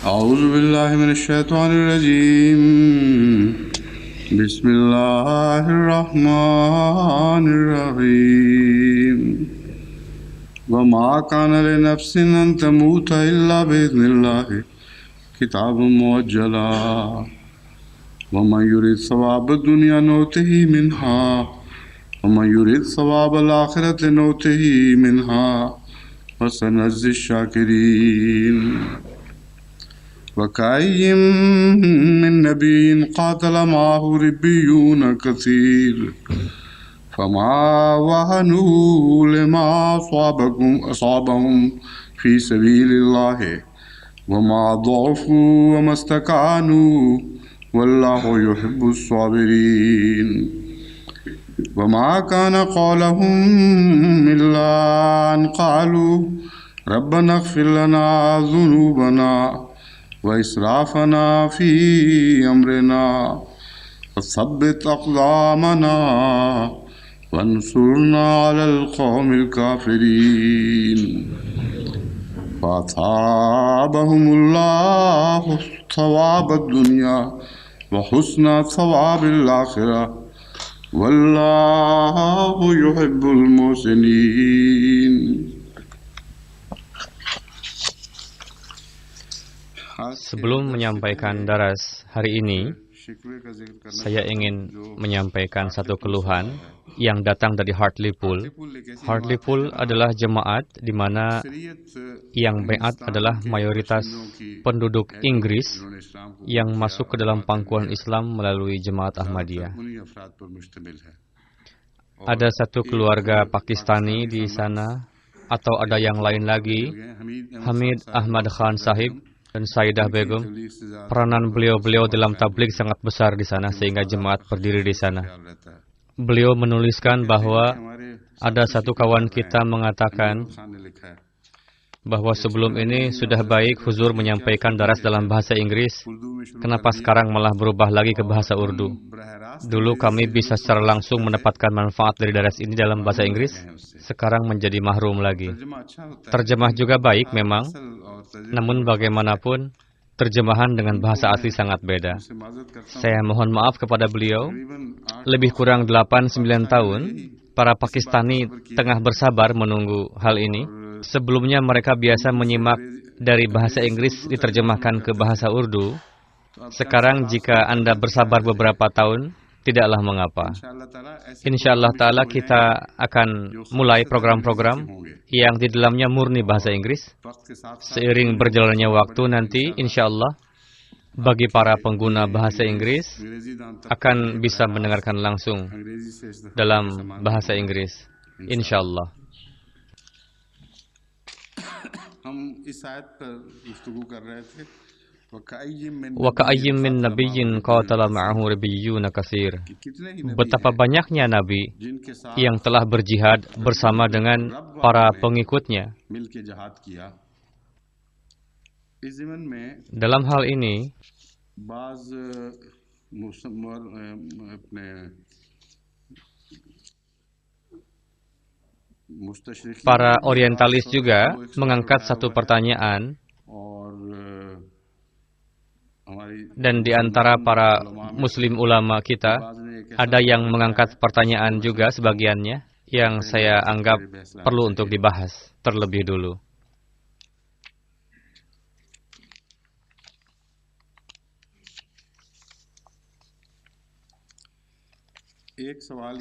أعوذ بالله من الشيطان الرجيم بسم الله الرحمن الرحيم وما كان لنفس أن تموت إلا بإذن الله كتاب مؤجلا ومن يريد ثواب الدنيا نؤته منها ومن يريد ثواب الآخرة نؤته منها وسنجزي الشاكرين وكأين من نبي قاتل معه ربيون كثير فما وهنوا لما أصابهم في سبيل الله وما ضعفوا وما استكانوا والله يحب الصابرين وما كان قولهم إلا أن قالوا ربنا اغفر لنا ذنوبنا وإسرافنا في أمرنا وثبت أقدامنا وانصرنا على القوم الكافرين فأثابهم الله ثواب الدنيا وحسن ثواب الآخرة والله يحب المحسنين. Sebelum menyampaikan daras hari ini, saya ingin menyampaikan satu keluhan yang datang dari Hartlepool. Hartlepool adalah jemaat di mana yang baiat adalah mayoritas penduduk Inggris yang masuk ke dalam pangkuan Islam melalui jemaat Ahmadiyah. Ada satu keluarga Pakistani di sana, atau ada yang lain lagi, Hamid Ahmad Khan Sahib dan Saidah Begum. Peranan beliau dalam tabligh sangat besar di sana sehingga jemaat berdiri di sana. Beliau menuliskan bahwa ada satu kawan kita mengatakan bahwa sebelum ini sudah baik huzur menyampaikan daras dalam bahasa Inggris, kenapa sekarang malah berubah lagi ke bahasa Urdu? Dulu kami bisa secara langsung mendapatkan manfaat dari daras ini dalam bahasa Inggris, sekarang menjadi mahrum lagi. Terjemah juga baik memang, namun bagaimanapun, terjemahan dengan bahasa asli sangat beda. Saya mohon maaf kepada beliau. Lebih kurang 8-9 tahun, para Pakistani tengah bersabar menunggu hal ini. Sebelumnya mereka biasa menyimak dari bahasa Inggris diterjemahkan ke bahasa Urdu. Sekarang jika Anda bersabar beberapa tahun, tidaklah mengapa. Insyaallah Ta'ala kita akan mulai program-program yang di dalamnya murni bahasa Inggris. Seiring berjalannya waktu nanti, insyaallah, bagi para pengguna bahasa Inggris akan bisa mendengarkan langsung dalam bahasa Inggris. Insyaallah. وَكَأَيِّن مِّن نَّبِيٍّ قَاتَلَ مَعَهُ رِبِّيُّونَ كَثِيرٌ. Betapa banyaknya nabi yang telah berjihad bersama dengan para pengikutnya. Dalam hal ini, para orientalis juga mengangkat satu pertanyaan, dan di antara para muslim ulama kita, ada yang mengangkat pertanyaan juga sebagiannya, yang saya anggap perlu untuk dibahas terlebih dulu.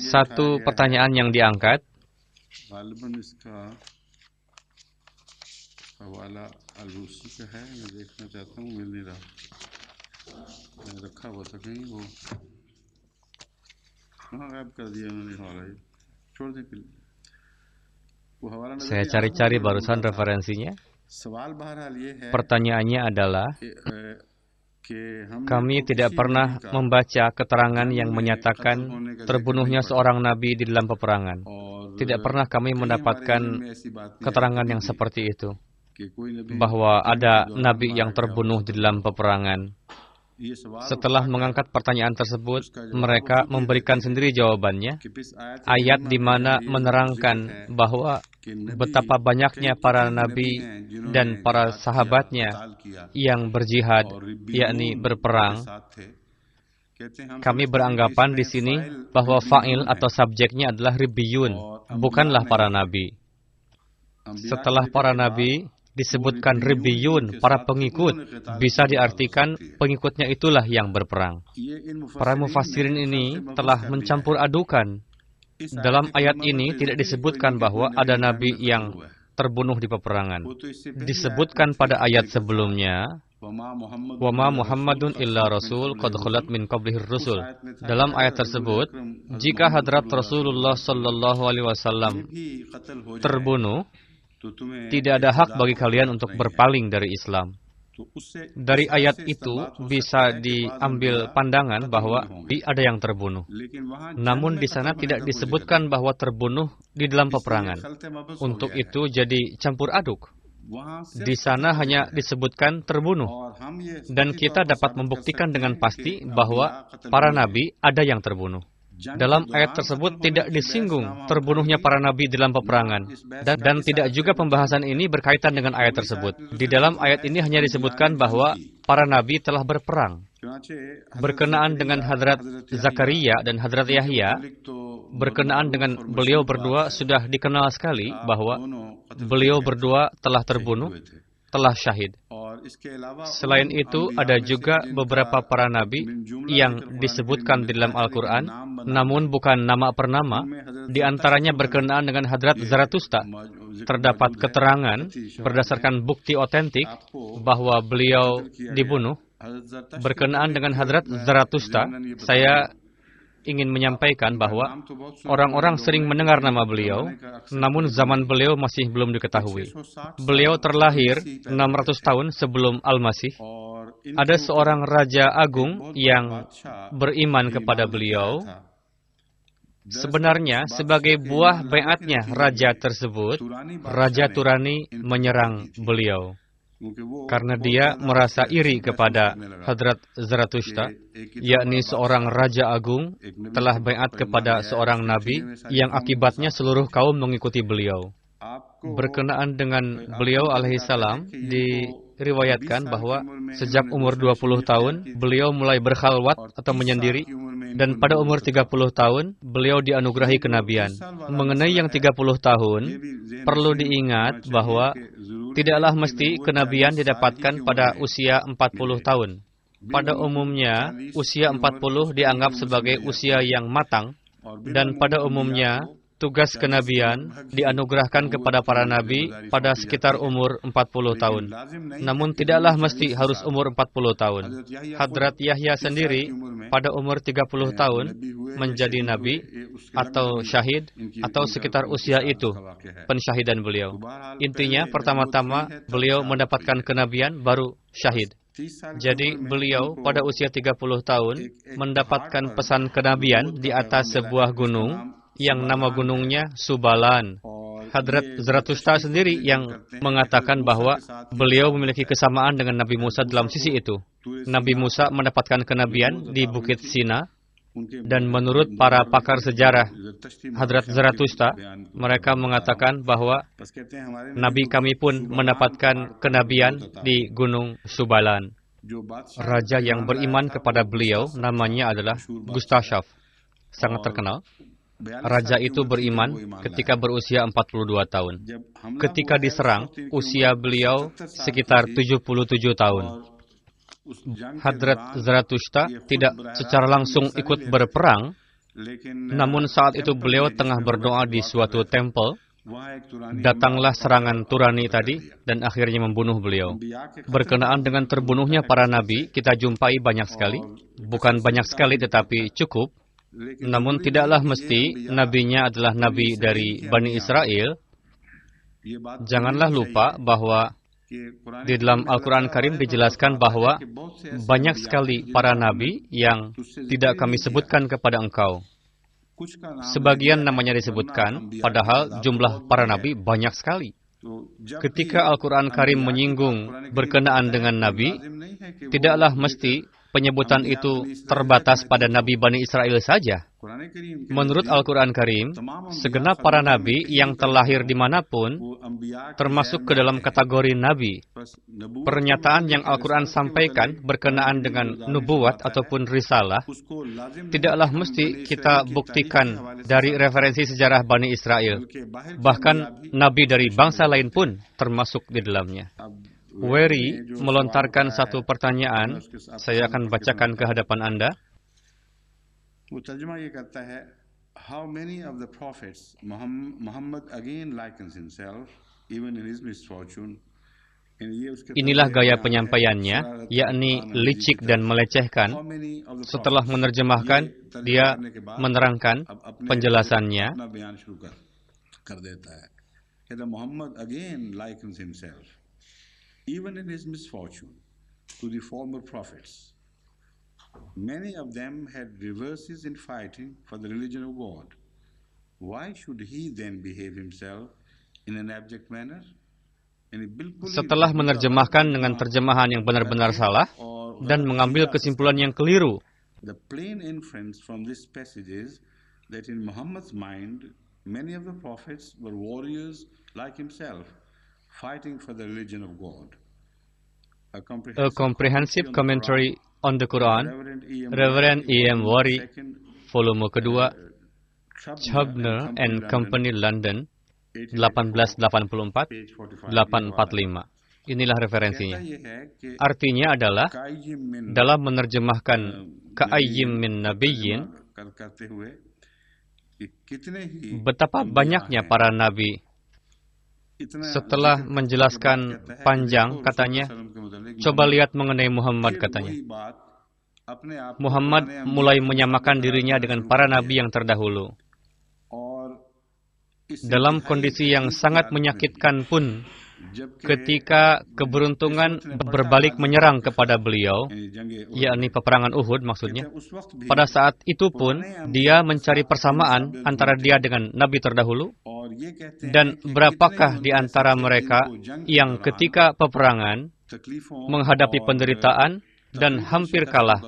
Satu pertanyaan yang diangkat, saya cari-cari barusan referensinya. Pertanyaannya adalah, kami tidak pernah membaca keterangan yang menyatakan terbunuhnya seorang nabi di dalam peperangan. Tidak pernah kami mendapatkan keterangan yang seperti itu, bahwa ada nabi yang terbunuh di dalam peperangan. Setelah mengangkat pertanyaan tersebut, mereka memberikan sendiri jawabannya. Ayat di mana menerangkan bahwa betapa banyaknya para nabi dan para sahabatnya yang berjihad, yakni berperang. Kami beranggapan di sini bahwa fa'il atau subjeknya adalah ribiyun, bukanlah para nabi. Setelah para nabi, disebutkan ribiyun, para pengikut, bisa diartikan pengikutnya itulah yang berperang. Para mufassirin ini telah mencampur adukan. Dalam ayat ini tidak disebutkan bahwa ada nabi yang terbunuh di peperangan. Disebutkan pada ayat sebelumnya, "Wama Muhammadun illa rasul qad khalat min qablihir rusul." Dalam ayat tersebut, jika hadrat Rasulullah sallallahu alaihi wasallam terbunuh, tidak ada hak bagi kalian untuk berpaling dari Islam. Dari ayat itu bisa diambil pandangan bahwa ada yang terbunuh. Namun di sana tidak disebutkan bahwa terbunuh di dalam peperangan. Untuk itu jadi campur aduk. Di sana hanya disebutkan terbunuh. Dan kita dapat membuktikan dengan pasti bahwa para nabi ada yang terbunuh. Dalam ayat tersebut tidak disinggung terbunuhnya para nabi dalam peperangan. Dan tidak juga pembahasan ini berkaitan dengan ayat tersebut. Di dalam ayat ini hanya disebutkan bahwa para nabi telah berperang. Berkenaan dengan Hadrat Zakaria dan Hadrat Yahya, berkenaan dengan beliau berdua sudah dikenal sekali bahwa beliau berdua telah terbunuh, telah syahid. Selain itu, ada juga beberapa para nabi yang disebutkan di dalam Al-Quran, namun bukan nama per nama. Di antaranya berkenaan dengan Hadrat Zarathustra. Terdapat keterangan berdasarkan bukti otentik bahwa beliau dibunuh. Berkenaan dengan Hadrat Zarathustra, saya ingin menyampaikan bahwa orang-orang sering mendengar nama beliau, namun zaman beliau masih belum diketahui. Beliau terlahir 600 tahun sebelum Al-Masih. Ada seorang raja agung yang beriman kepada beliau. Sebenarnya, sebagai buah baiatnya raja tersebut, Raja Turani menyerang beliau. Karena dia merasa iri kepada Hadrat Zarathustra, yakni seorang raja agung telah baiat kepada seorang nabi yang akibatnya seluruh kaum mengikuti beliau. Berkenaan dengan beliau alaihissalam, diriwayatkan bahwa sejak umur 20 tahun, beliau mulai berkhalwat atau menyendiri, dan pada umur 30 tahun, beliau dianugerahi kenabian. Mengenai yang 30 tahun, perlu diingat bahwa tidaklah mesti kenabian didapatkan pada usia 40 tahun. Pada umumnya, usia 40 dianggap sebagai usia yang matang, dan pada umumnya, tugas kenabian dianugerahkan kepada para nabi pada sekitar umur 40 tahun. Namun tidaklah mesti harus umur 40 tahun. Hadrat Yahya sendiri pada umur 30 tahun menjadi nabi atau syahid atau sekitar usia itu pensyahidan beliau. Intinya pertama-tama beliau mendapatkan kenabian baru syahid. Jadi beliau pada usia 30 tahun mendapatkan pesan kenabian di atas sebuah gunung yang nama gunungnya Subalan. Hadrat Zarathustra sendiri yang mengatakan bahwa beliau memiliki kesamaan dengan Nabi Musa dalam sisi itu. Nabi Musa mendapatkan kenabian di Bukit Sina, dan menurut para pakar sejarah Hadrat Zarathustra, mereka mengatakan bahwa Nabi kami pun mendapatkan kenabian di Gunung Subalan. Raja yang beriman kepada beliau namanya adalah Gustashaf, sangat terkenal. Raja itu beriman ketika berusia 42 tahun. Ketika diserang, usia beliau sekitar 77 tahun. Hadrat Zarathustra tidak secara langsung ikut berperang, namun saat itu beliau tengah berdoa di suatu tempel. Datanglah serangan Turani tadi dan akhirnya membunuh beliau. Berkenaan dengan terbunuhnya para nabi, kita jumpai banyak sekali. Bukan banyak sekali tetapi cukup. Namun tidaklah mesti nabinya adalah nabi dari Bani Israel. Janganlah lupa bahwa di dalam Al-Quran Karim dijelaskan bahwa banyak sekali para nabi yang tidak kami sebutkan kepada engkau. Sebagian namanya disebutkan, padahal jumlah para nabi banyak sekali. Ketika Al-Quran Karim menyinggung berkenaan dengan nabi, tidaklah mesti penyebutan itu terbatas pada Nabi Bani Israel saja? Menurut Al-Quran Karim, segenap para nabi yang terlahir dimanapun, termasuk ke dalam kategori nabi. Pernyataan yang Al-Quran sampaikan berkenaan dengan nubuat ataupun risalah, tidaklah mesti kita buktikan dari referensi sejarah Bani Israel. Bahkan nabi dari bangsa lain pun termasuk di dalamnya. Wery melontarkan satu pertanyaan, saya akan bacakan ke hadapan Anda. वो तर्जुमा ये करता है, how many of the prophets Muhammad again likens himself even in his misfortune. Inilah gaya penyampaiannya, yakni licik dan melecehkan. Setelah menerjemahkan, dia menerangkan penjelasannya. Muhammad again likens himself even in his misfortune to the former prophets. Many of them had reverses in fighting for the religion of God. Why should he then behave himself in an abject manner? Setelah menerjemahkan dengan terjemahan yang benar-benar salah dan mengambil kesimpulan yang keliru, the plain inference from this passage is that in Muhammad's mind, many of the prophets were warriors like himself, fighting for the religion of God. A Comprehensive Commentary on the Quran, Reverend E.M. Worry, volume kedua, Chubner and Company, London, 1884-845. Inilah referensinya. Artinya adalah, dalam menerjemahkan Ka'ayyim min Nabiyyin, betapa banyaknya para nabi. Setelah menjelaskan panjang, katanya, coba lihat mengenai Muhammad, katanya. Muhammad mulai menyamakan dirinya dengan para nabi yang terdahulu. Dalam kondisi yang sangat menyakitkan pun, ketika keberuntungan berbalik menyerang kepada beliau, yakni peperangan Uhud maksudnya, pada saat itu pun dia mencari persamaan antara dia dengan nabi terdahulu, dan berapakah di antara mereka yang ketika peperangan menghadapi penderitaan dan hampir kalah.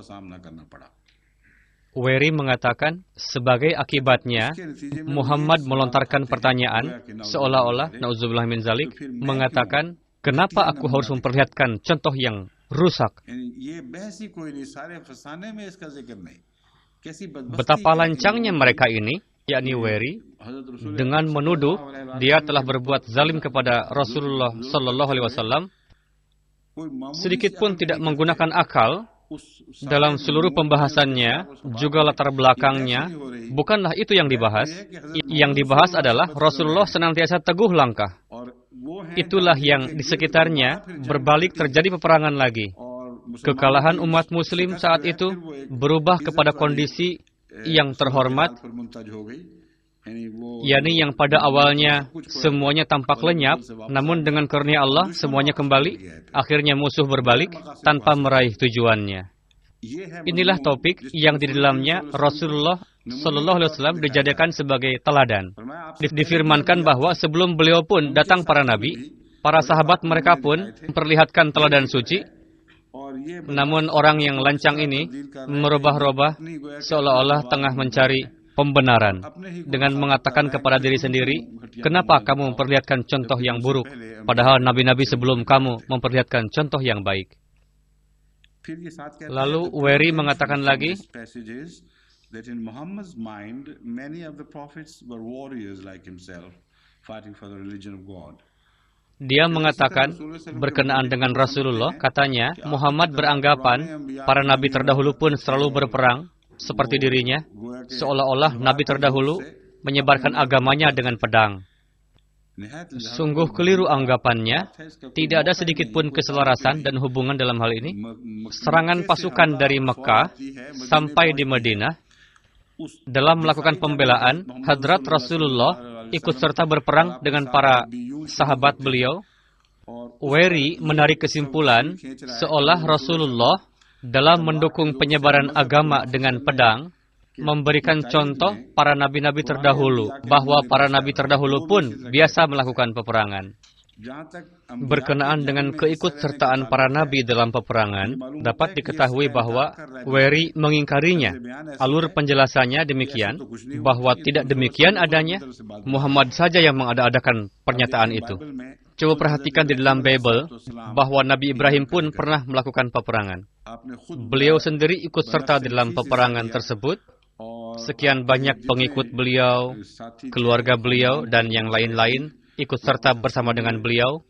Wery mengatakan, sebagai akibatnya, Muhammad melontarkan pertanyaan, seolah-olah, na'udzubillah min zalik, mengatakan, kenapa aku harus memperlihatkan contoh yang rusak? Betapa lancangnya mereka ini, yakni Wery, dengan menuduh dia telah berbuat zalim kepada Rasulullah Sallallahu Alaihi Wasallam, sedikit pun tidak menggunakan akal. Dalam seluruh pembahasannya, juga latar belakangnya, bukanlah itu yang dibahas. Yang dibahas adalah Rasulullah senantiasa teguh langkah. Itulah yang di sekitarnya berbalik terjadi peperangan lagi. Kekalahan umat muslim saat itu berubah kepada kondisi yang terhormat, yakni yang pada awalnya semuanya tampak lenyap, namun dengan karunia Allah semuanya kembali. Akhirnya musuh berbalik tanpa meraih tujuannya. Inilah topik yang di dalamnya Rasulullah Sallallahu Alaihi Wasallam dijadikan sebagai teladan. Difirmankan bahwa sebelum beliau pun datang para nabi, para sahabat mereka pun memperlihatkan teladan suci. Namun orang yang lancang ini merubah-rubah seolah-olah tengah mencari pembenaran dengan mengatakan kepada diri sendiri, kenapa kamu memperlihatkan contoh yang buruk, padahal nabi-nabi sebelum kamu memperlihatkan contoh yang baik. Lalu Wery mengatakan lagi, dia mengatakan berkenaan dengan Rasulullah, katanya Muhammad beranggapan para nabi terdahulu pun selalu berperang seperti dirinya, seolah-olah nabi terdahulu menyebarkan agamanya dengan pedang. Sungguh keliru anggapannya, tidak ada sedikit pun keselarasan dan hubungan dalam hal ini. Serangan pasukan dari Mekah sampai di Madinah, dalam melakukan pembelaan, Hadrat Rasulullah ikut serta berperang dengan para sahabat beliau. Wery menarik kesimpulan, seolah Rasulullah dalam mendukung penyebaran agama dengan pedang, memberikan contoh para nabi-nabi terdahulu, bahwa para nabi terdahulu pun biasa melakukan peperangan. Berkenaan dengan keikutsertaan para nabi dalam peperangan, dapat diketahui bahwa Weri mengingkarinya. Alur penjelasannya demikian, bahwa tidak demikian adanya, Muhammad saja yang mengada-adakan pernyataan itu. Coba perhatikan di dalam Bible, bahwa Nabi Ibrahim pun pernah melakukan peperangan. Beliau sendiri ikut serta di dalam peperangan tersebut. Sekian banyak pengikut beliau, keluarga beliau, dan yang lain-lain ikut serta bersama dengan beliau.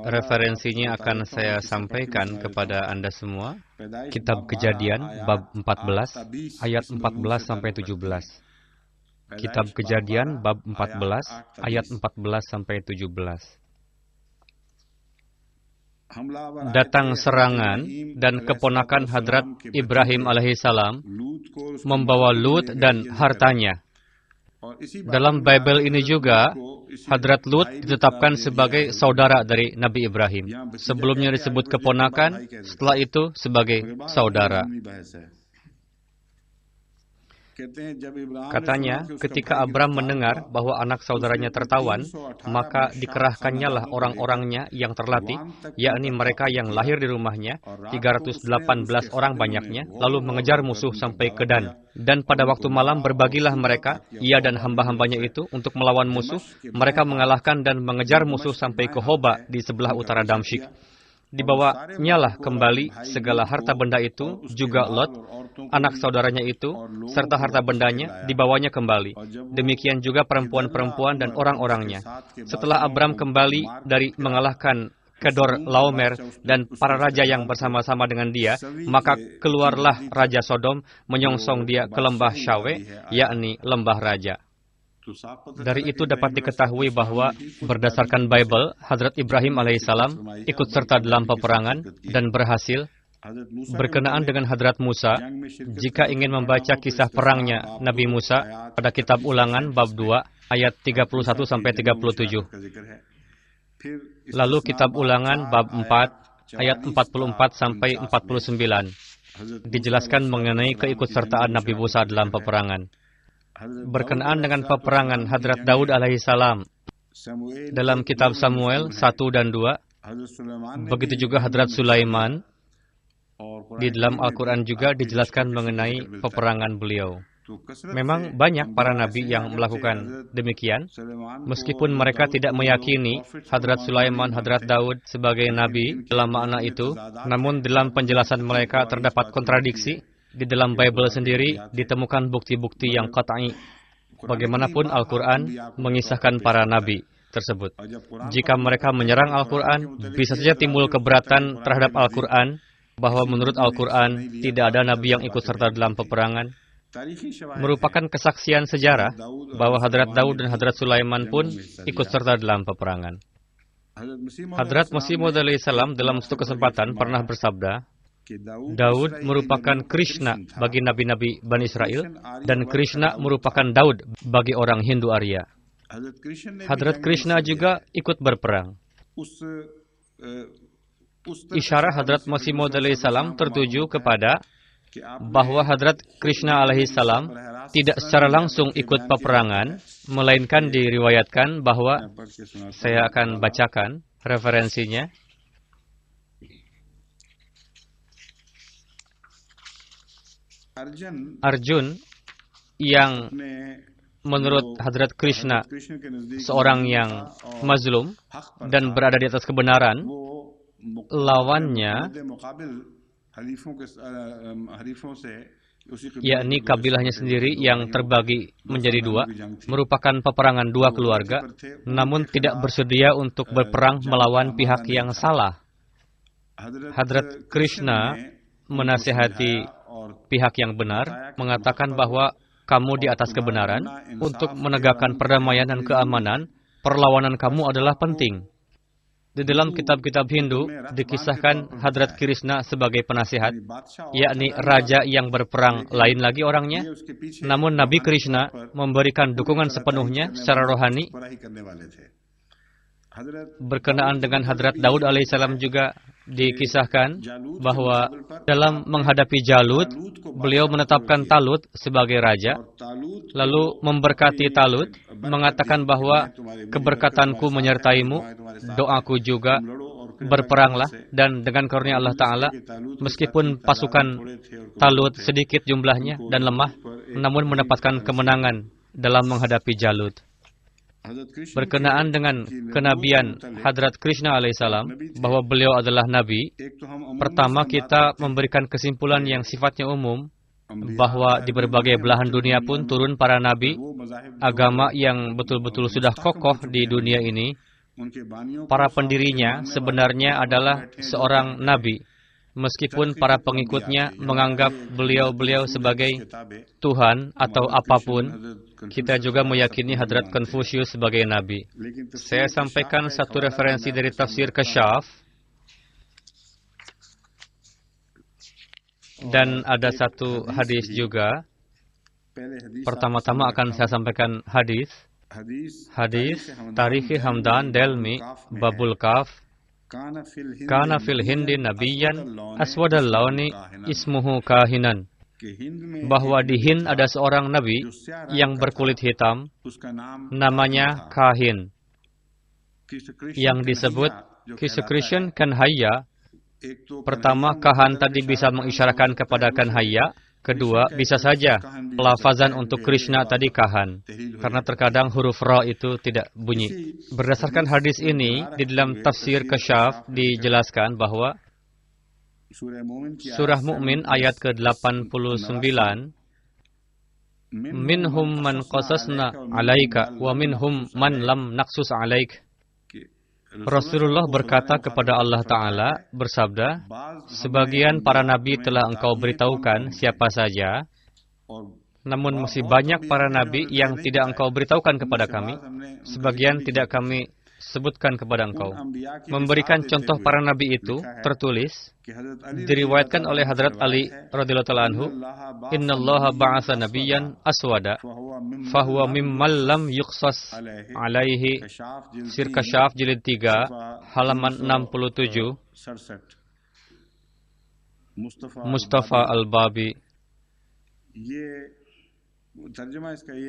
Referensinya akan saya sampaikan kepada Anda semua. Kitab Kejadian bab 14 ayat 14 sampai 17. Kitab Kejadian bab 14 ayat 14 sampai 17. Datang serangan dan keponakan Hadrat Ibrahim alaihissalam membawa Lut dan hartanya. Dalam Bible ini juga, Hadrat Lut ditetapkan sebagai saudara dari Nabi Ibrahim. Sebelumnya disebut keponakan, setelah itu sebagai saudara. Katanya, ketika Abram mendengar bahwa anak saudaranya tertawan, maka dikerahkannya lah orang-orangnya yang terlatih, yakni mereka yang lahir di rumahnya, 318 orang banyaknya, lalu mengejar musuh sampai ke Dan. Dan pada waktu malam berbagilah mereka, ia dan hamba-hambanya itu, untuk melawan musuh. Mereka mengalahkan dan mengejar musuh sampai ke Hoba di sebelah utara Damsyik. Dibawanya lah kembali segala harta benda itu, juga Lot, anak saudaranya itu, serta harta bendanya, dibawanya kembali. Demikian juga perempuan-perempuan dan orang-orangnya. Setelah Abram kembali dari mengalahkan Kedor Laomer dan para raja yang bersama-sama dengan dia, maka keluarlah Raja Sodom menyongsong dia ke lembah Syawe, yakni lembah raja. Dari itu dapat diketahui bahwa berdasarkan Bible, Hadrat Ibrahim alaihissalam ikut serta dalam peperangan dan berhasil. Berkenaan dengan Hadrat Musa, jika ingin membaca kisah perangnya Nabi Musa pada kitab Ulangan bab 2 ayat 31 sampai 37. Lalu kitab Ulangan bab 4 ayat 44 sampai 49 dijelaskan mengenai keikutsertaan Nabi Musa dalam peperangan. Berkenaan dengan peperangan Hadrat Daud alaihissalam dalam kitab Samuel 1 dan 2, begitu juga Hadrat Sulaiman, di dalam Al-Quran juga dijelaskan mengenai peperangan beliau. Memang banyak para nabi yang melakukan demikian, meskipun mereka tidak meyakini Hadrat Sulaiman, Hadrat Daud sebagai nabi dalam makna itu, namun dalam penjelasan mereka terdapat kontradiksi. Di dalam Bible sendiri ditemukan bukti-bukti yang qat'i. Bagaimanapun Al-Quran mengisahkan para nabi tersebut. Jika mereka menyerang Al-Quran, bisa saja timbul keberatan terhadap Al-Quran, bahwa menurut Al-Quran tidak ada nabi yang ikut serta dalam peperangan. Merupakan kesaksian sejarah bahwa Hadrat Daud dan Hadrat Sulaiman pun ikut serta dalam peperangan. Hadrat Masih Maud alaihissalam dalam suatu kesempatan pernah bersabda, Daud merupakan Krishna bagi nabi-nabi Bani Israel, dan Krishna merupakan Daud bagi orang Hindu Arya. Hadrat Krishna juga ikut berperang. Isyarah Hadrat Masih Maud alaihissalam tertuju kepada bahwa Hadrat Krishna alaihissalam tidak secara langsung ikut peperangan, melainkan diriwayatkan bahwa, saya akan bacakan referensinya. Arjun yang menurut Hadrat Krishna seorang yang mazlum dan berada di atas kebenaran, lawannya yakni kabilahnya sendiri yang terbagi menjadi dua, merupakan peperangan dua keluarga, namun tidak bersedia untuk berperang melawan pihak yang salah. Hadrat Krishna menasihati pihak yang benar, mengatakan bahwa kamu di atas kebenaran, untuk menegakkan perdamaian dan keamanan, perlawanan kamu adalah penting. Di dalam kitab-kitab Hindu, dikisahkan Hadrat Krishna sebagai penasihat, yakni raja yang berperang lain lagi orangnya, namun Nabi Krishna memberikan dukungan sepenuhnya secara rohani. Berkenaan dengan Hadrat Daud alaihissalam juga dikisahkan bahwa dalam menghadapi Jalut, beliau menetapkan Talut sebagai raja, lalu memberkati Talut, mengatakan bahwa keberkatanku menyertaimu, doaku juga, berperanglah, dan dengan karunia Allah Ta'ala, meskipun pasukan Talut sedikit jumlahnya dan lemah, namun mendapatkan kemenangan dalam menghadapi Jalut. Berkenaan dengan kenabian Hadrat Krishna alaihissalam, bahwa beliau adalah Nabi, pertama kita memberikan kesimpulan yang sifatnya umum, bahwa di berbagai belahan dunia pun turun para Nabi, agama yang betul-betul sudah kokoh di dunia ini, para pendirinya sebenarnya adalah seorang Nabi, meskipun para pengikutnya menganggap beliau-beliau sebagai Tuhan atau apapun. Kita juga meyakini Hadrat Confucius sebagai Nabi. Saya sampaikan satu referensi dari tafsir Kashaf, dan ada satu hadis juga. Pertama-tama akan saya sampaikan hadis. Hadis Tarikh Hamdan Delmi Babul Kaf. Kana fil Hindi Nabiyan Aswadal Launi Ismuhu Kahinan. Bahwa di Hind ada seorang nabi yang berkulit hitam, namanya Kahin, yang disebut Kisah Kanhaya. Pertama, Kahan tadi bisa mengisyaratkan kepada Kanhaya. Kedua, bisa saja pelafazan untuk Krishna tadi Kahan, karena terkadang huruf Ra itu tidak bunyi. Berdasarkan hadis ini, di dalam tafsir Kashaf dijelaskan bahwa Surah Mu'min ayat ke-89, Minhum man qasasna alaika wa minhum man lam naqsus alaik. Rasulullah berkata kepada Allah Ta'ala, bersabda, sebagian para nabi telah engkau beritahukan siapa saja, namun masih banyak para nabi yang tidak engkau beritahukan kepada kami, sebagian tidak kami sebutkan kepada engkau. Memberikan contoh para nabi itu tertulis, diriwayatkan oleh Hadrat Ali radhiyallahu anhu, Innallaha ba'atsa nabiyyan aswada fahuwa mimmal lam yuqsas alaihi. Sir Kashaf jilid 3 halaman 67. Mustafa Al-Babi.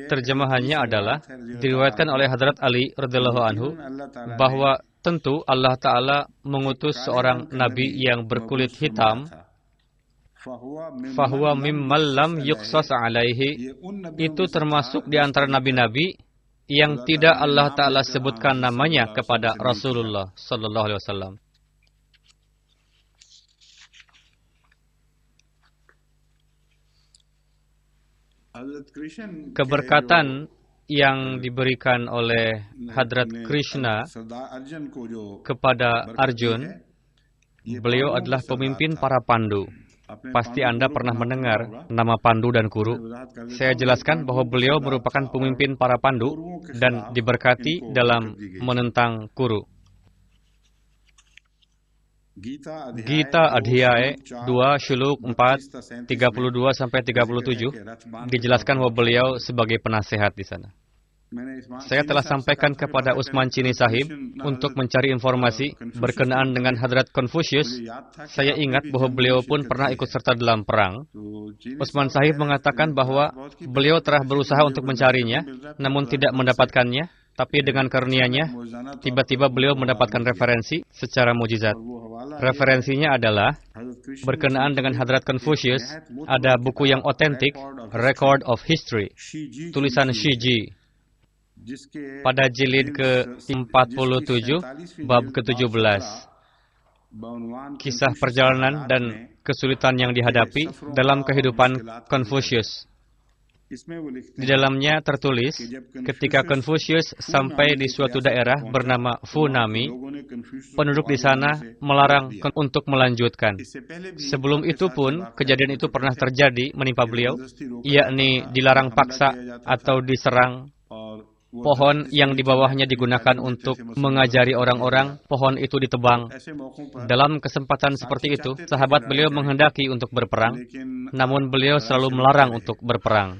Terjemahannya adalah, diriwayatkan oleh Hadrat Ali radhiyallahu anhu, bahwa tentu Allah Ta'ala mengutus seorang nabi yang berkulit hitam, fahuwa mimmal lam yuqsas alaihi, itu termasuk di antara nabi-nabi yang tidak Allah Ta'ala sebutkan namanya kepada Rasulullah sallallahu alaihi wasallam. Keberkatan yang diberikan oleh Hadrat Krishna kepada Arjun, beliau adalah pemimpin para Pandu. Pasti Anda pernah mendengar nama Pandu dan Kuru. Saya jelaskan bahwa beliau merupakan pemimpin para Pandu dan diberkati dalam menentang Kuru. Gita Adhyaya 2 Shuluk 4 32-37 dijelaskan bahwa beliau sebagai penasehat di sana. Saya telah sampaikan kepada Usman Chini Sahib untuk mencari informasi berkenaan dengan Hadrat Confucius. Saya ingat bahwa beliau pun pernah ikut serta dalam perang. Usman Sahib mengatakan bahwa beliau telah berusaha untuk mencarinya, namun tidak mendapatkannya. Tapi dengan karunia-Nya, tiba-tiba beliau mendapatkan referensi secara mujizat. Referensinya adalah, berkenaan dengan Hadrat Confucius, ada buku yang otentik, Record of History, tulisan Shiji, pada jilid ke-47, bab ke-17. Kisah perjalanan dan kesulitan yang dihadapi dalam kehidupan Confucius. Di dalamnya tertulis, ketika Confucius sampai di suatu daerah bernama Funami, penduduk di sana melarang untuk melanjutkan. Sebelum itu pun, kejadian itu pernah terjadi menimpa beliau, yakni dilarang paksa atau diserang. Pohon yang di bawahnya digunakan untuk mengajari orang-orang, pohon itu ditebang. Dalam kesempatan seperti itu, sahabat beliau menghendaki untuk berperang, namun beliau selalu melarang untuk berperang.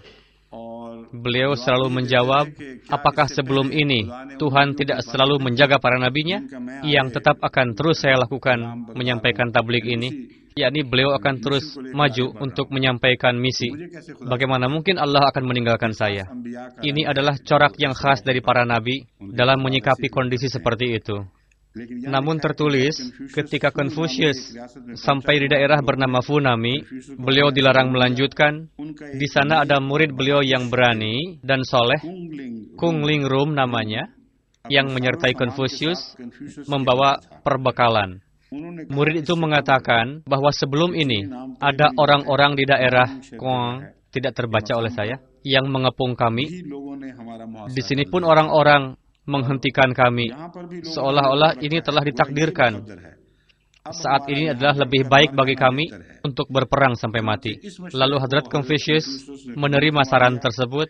Beliau selalu menjawab, apakah sebelum ini Tuhan tidak selalu menjaga para nabinya? Yang tetap akan terus saya lakukan menyampaikan tabligh ini, yakni beliau akan terus maju untuk menyampaikan misi. Bagaimana mungkin Allah akan meninggalkan saya? Ini adalah corak yang khas dari para nabi dalam menyikapi kondisi seperti itu. Namun tertulis, ketika Confucius sampai di daerah bernama Funami, beliau dilarang melanjutkan. Di sana ada murid beliau yang berani dan soleh, Kung Ling Rum namanya, yang menyertai Confucius membawa perbekalan. Murid itu mengatakan bahwa sebelum ini ada orang-orang di daerah Kong, tidak terbaca oleh saya, yang mengepung kami. Di sini pun orang-orang menghentikan kami, seolah-olah ini telah ditakdirkan. Saat ini adalah lebih baik bagi kami untuk berperang sampai mati. Lalu Hadrat Confucius menerima saran tersebut,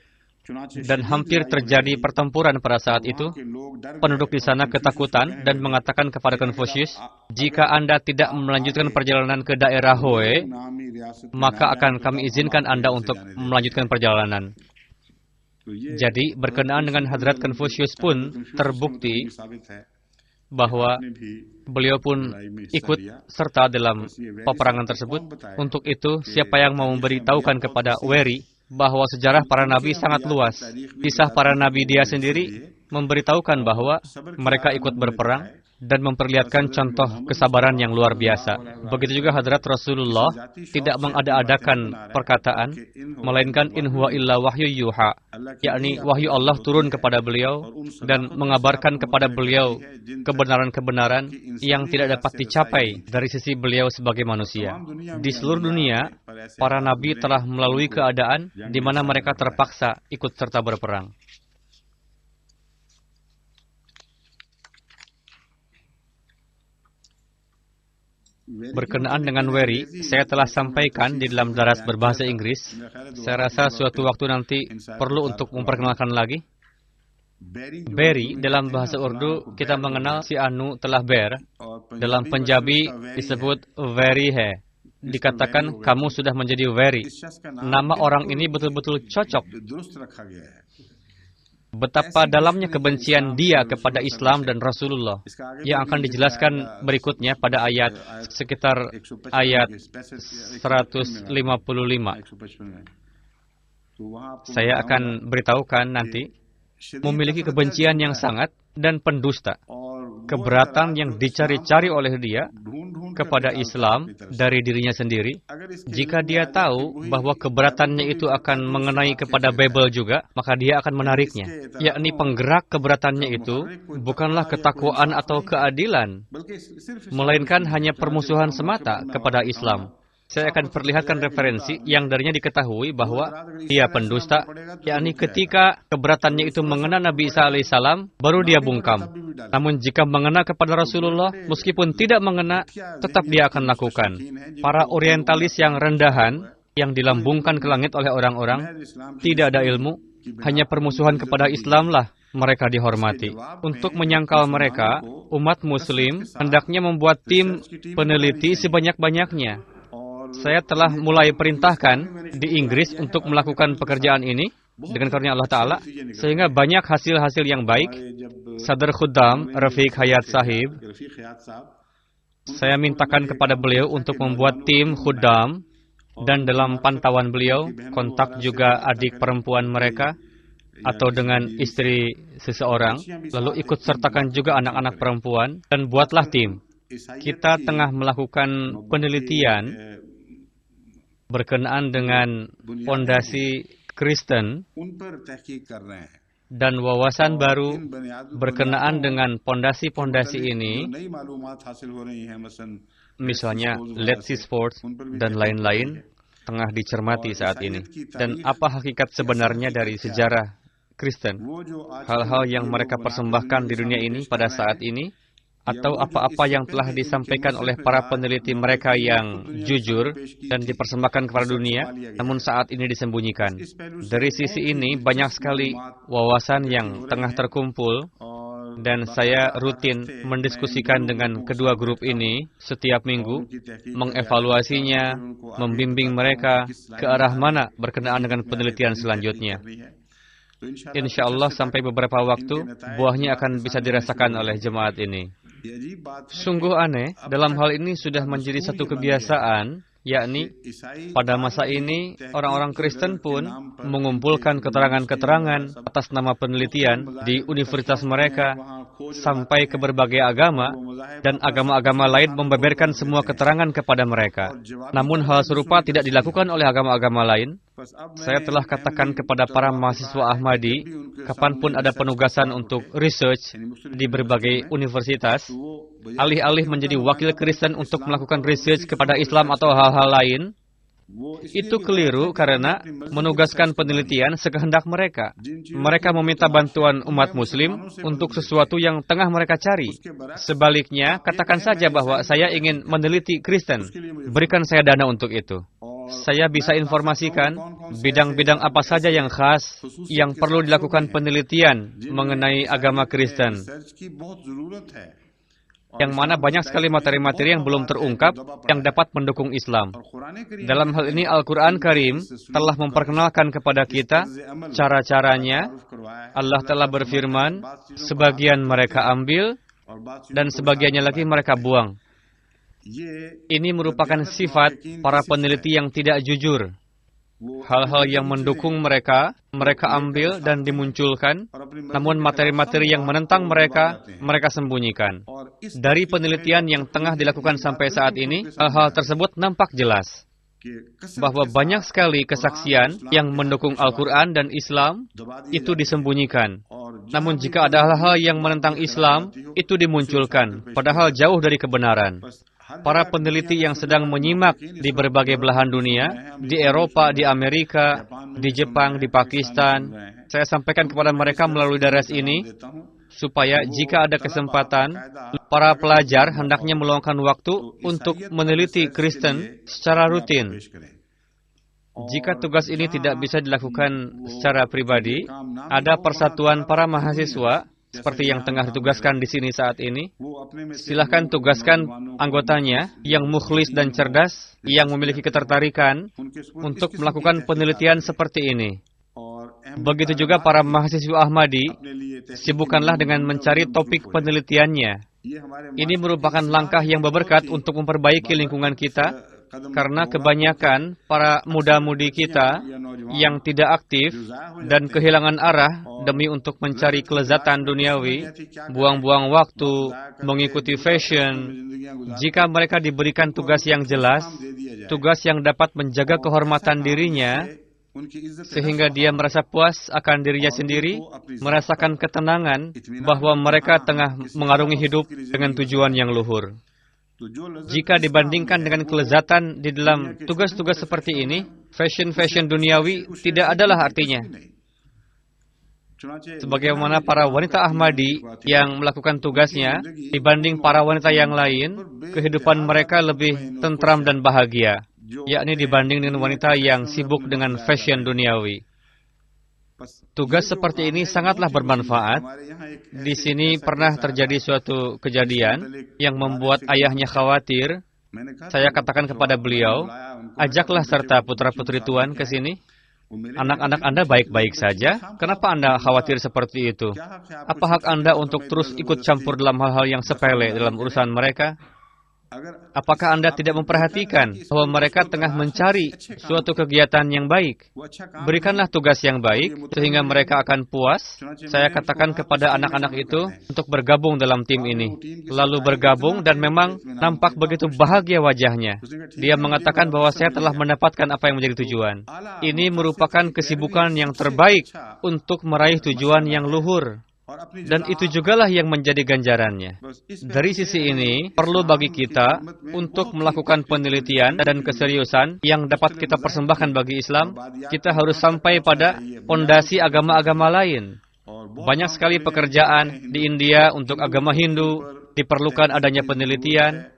dan hampir terjadi pertempuran pada saat itu. Penduduk di sana ketakutan dan mengatakan kepada Confucius, jika Anda tidak melanjutkan perjalanan ke daerah Hoe, maka akan kami izinkan Anda untuk melanjutkan perjalanan. Jadi, berkenaan dengan Hadrat Confucius pun terbukti bahwa beliau pun ikut serta dalam peperangan tersebut. Untuk itu, siapa yang mau memberitahukan kepada Weri bahwa sejarah para nabi sangat luas. Kisah para nabi dia sendiri memberitahukan bahwa mereka ikut berperang dan memperlihatkan contoh kesabaran yang luar biasa. Begitu juga Hadrat Rasulullah tidak mengada-adakan perkataan, melainkan in huwa illa wahyu yuha, yakni wahyu Allah turun kepada beliau dan mengabarkan kepada beliau kebenaran-kebenaran yang tidak dapat dicapai dari sisi beliau sebagai manusia. Di seluruh dunia, para nabi telah melalui keadaan di mana mereka terpaksa ikut serta berperang. Berkenaan dengan Weri, saya telah sampaikan di dalam daras berbahasa Inggris. Saya rasa suatu waktu nanti perlu untuk memperkenalkan lagi. Beri, dalam bahasa Urdu, kita mengenal si Anu telah ber. Dalam Punjabi disebut Weri hai. Dikatakan, kamu sudah menjadi Weri. Nama orang ini betul-betul cocok. Betapa dalamnya kebencian dia kepada Islam dan Rasulullah yang akan dijelaskan berikutnya pada ayat sekitar ayat 155. Saya akan beritahukan nanti, memiliki kebencian yang sangat dan pendusta. Keberatan yang dicari-cari oleh dia kepada Islam dari dirinya sendiri. Jika dia tahu bahwa keberatannya itu akan mengenai kepada Bible juga, maka dia akan menariknya. Yakni penggerak keberatannya itu bukanlah ketakwaan atau keadilan, melainkan hanya permusuhan semata kepada Islam. Saya akan perlihatkan referensi yang darinya diketahui bahwa dia pendusta, yakni ketika keberatannya itu mengena Nabi Isa alaihissalam, baru dia bungkam. Namun jika mengena kepada Rasulullah, meskipun tidak mengena, tetap dia akan lakukan. Para orientalis yang rendahan, yang dilambungkan ke langit oleh orang-orang, tidak ada ilmu, hanya permusuhan kepada Islamlah mereka dihormati. Untuk menyangkal mereka, umat Muslim hendaknya membuat tim peneliti sebanyak-banyaknya. Saya telah mulai perintahkan di Inggris untuk melakukan pekerjaan ini dengan karunia Allah Ta'ala, sehingga banyak hasil-hasil yang baik. Sadr Khuddam, Rafiq Hayat Sahib, saya mintakan kepada beliau untuk membuat tim Khuddam, dan dalam pantauan beliau, kontak juga adik perempuan mereka, atau dengan istri seseorang, lalu ikut sertakan juga anak-anak perempuan, dan buatlah tim. Kita tengah melakukan penelitian berkenaan dengan fondasi Kristen dan wawasan baru berkenaan dengan fondasi-fondasi ini, misalnya Let's See Sports dan lain-lain, tengah dicermati saat ini. Dan apa hakikat sebenarnya dari sejarah Kristen? Hal-hal yang mereka persembahkan di dunia ini pada saat ini, atau apa-apa yang telah disampaikan oleh para peneliti mereka yang jujur dan dipersembahkan kepada dunia, namun saat ini disembunyikan. Dari sisi ini, banyak sekali wawasan yang tengah terkumpul, dan saya rutin mendiskusikan dengan kedua grup ini setiap minggu, mengevaluasinya, membimbing mereka ke arah mana berkenaan dengan penelitian selanjutnya. Insya Allah sampai beberapa waktu, buahnya akan bisa dirasakan oleh jemaat ini. Sungguh aneh, dalam hal ini sudah menjadi satu kebiasaan, yakni pada masa ini orang-orang Kristen pun mengumpulkan keterangan-keterangan atas nama penelitian di universitas mereka sampai ke berbagai agama, dan agama-agama lain membeberkan semua keterangan kepada mereka. Namun hal serupa tidak dilakukan oleh agama-agama lain. Saya telah katakan kepada para mahasiswa Ahmadi, kapanpun ada penugasan untuk research di berbagai universitas, alih-alih menjadi wakil Kristen untuk melakukan research kepada Islam atau hal-hal lain, itu keliru karena menugaskan penelitian sekehendak mereka. Mereka meminta bantuan umat muslim untuk sesuatu yang tengah mereka cari. Sebaliknya, katakan saja bahwa saya ingin meneliti Kristen. Berikan saya dana untuk itu. Saya bisa informasikan bidang-bidang apa saja yang khas, yang perlu dilakukan penelitian mengenai agama Kristen. Yang mana banyak sekali materi-materi yang belum terungkap yang dapat mendukung Islam. Dalam hal ini Al-Quran Karim telah memperkenalkan kepada kita cara-caranya. Allah telah berfirman, sebagian mereka ambil dan sebagiannya lagi mereka buang. Ini merupakan sifat para peneliti yang tidak jujur. Hal-hal yang mendukung mereka ambil dan dimunculkan, namun materi-materi yang menentang mereka sembunyikan. Dari penelitian yang tengah dilakukan sampai saat ini, hal-hal tersebut nampak jelas bahwa banyak sekali kesaksian yang mendukung Al-Quran dan Islam itu disembunyikan. Namun jika ada hal-hal yang menentang Islam, itu dimunculkan, padahal jauh dari kebenaran. Para peneliti yang sedang menyimak di berbagai belahan dunia, di Eropa, di Amerika, di Jepang, di Pakistan, saya sampaikan kepada mereka melalui daras ini, supaya jika ada kesempatan, para pelajar hendaknya meluangkan waktu untuk meneliti Kristen secara rutin. Jika tugas ini tidak bisa dilakukan secara pribadi, ada persatuan para mahasiswa, seperti yang tengah ditugaskan di sini saat ini. Silahkan tugaskan anggotanya yang mukhlis dan cerdas, yang memiliki ketertarikan untuk melakukan penelitian seperti ini. Begitu juga para mahasiswa Ahmadi, sibukkanlah dengan mencari topik penelitiannya. Ini merupakan langkah yang berberkat untuk memperbaiki lingkungan kita, karena kebanyakan para muda-mudi kita yang tidak aktif dan kehilangan arah demi untuk mencari kelezatan duniawi, buang-buang waktu, mengikuti fashion. Jika mereka diberikan tugas yang jelas, tugas yang dapat menjaga kehormatan dirinya, sehingga dia merasa puas akan dirinya sendiri, merasakan ketenangan bahwa mereka tengah mengarungi hidup dengan tujuan yang luhur. Jika dibandingkan dengan kelezatan di dalam tugas-tugas seperti ini, fashion-fashion duniawi tidak adalah artinya. Sebagaimana para wanita Ahmadi yang melakukan tugasnya, dibanding para wanita yang lain, kehidupan mereka lebih tentram dan bahagia, yakni dibanding dengan wanita yang sibuk dengan fashion duniawi. Tugas seperti ini sangatlah bermanfaat. Di sini pernah terjadi suatu kejadian yang membuat ayahnya khawatir. Saya katakan kepada beliau, ajaklah serta putra-putri Tuan ke sini. Anak-anak Anda baik-baik saja. Kenapa Anda khawatir seperti itu? Apa hak Anda untuk terus ikut campur dalam hal-hal yang sepele dalam urusan mereka? Apakah Anda tidak memperhatikan bahwa mereka tengah mencari suatu kegiatan yang baik? Berikanlah tugas yang baik, sehingga mereka akan puas. Saya katakan kepada anak-anak itu untuk bergabung dalam tim ini. Lalu bergabung dan memang nampak begitu bahagia wajahnya. Dia mengatakan bahwa saya telah mendapatkan apa yang menjadi tujuan. Ini merupakan kesibukan yang terbaik untuk meraih tujuan yang luhur. Dan itu jugalah yang menjadi ganjarannya. Dari sisi ini, perlu bagi kita untuk melakukan penelitian dan keseriusan yang dapat kita persembahkan bagi Islam. Kita harus sampai pada fondasi agama-agama lain. Banyak sekali pekerjaan di India untuk agama Hindu, diperlukan adanya penelitian.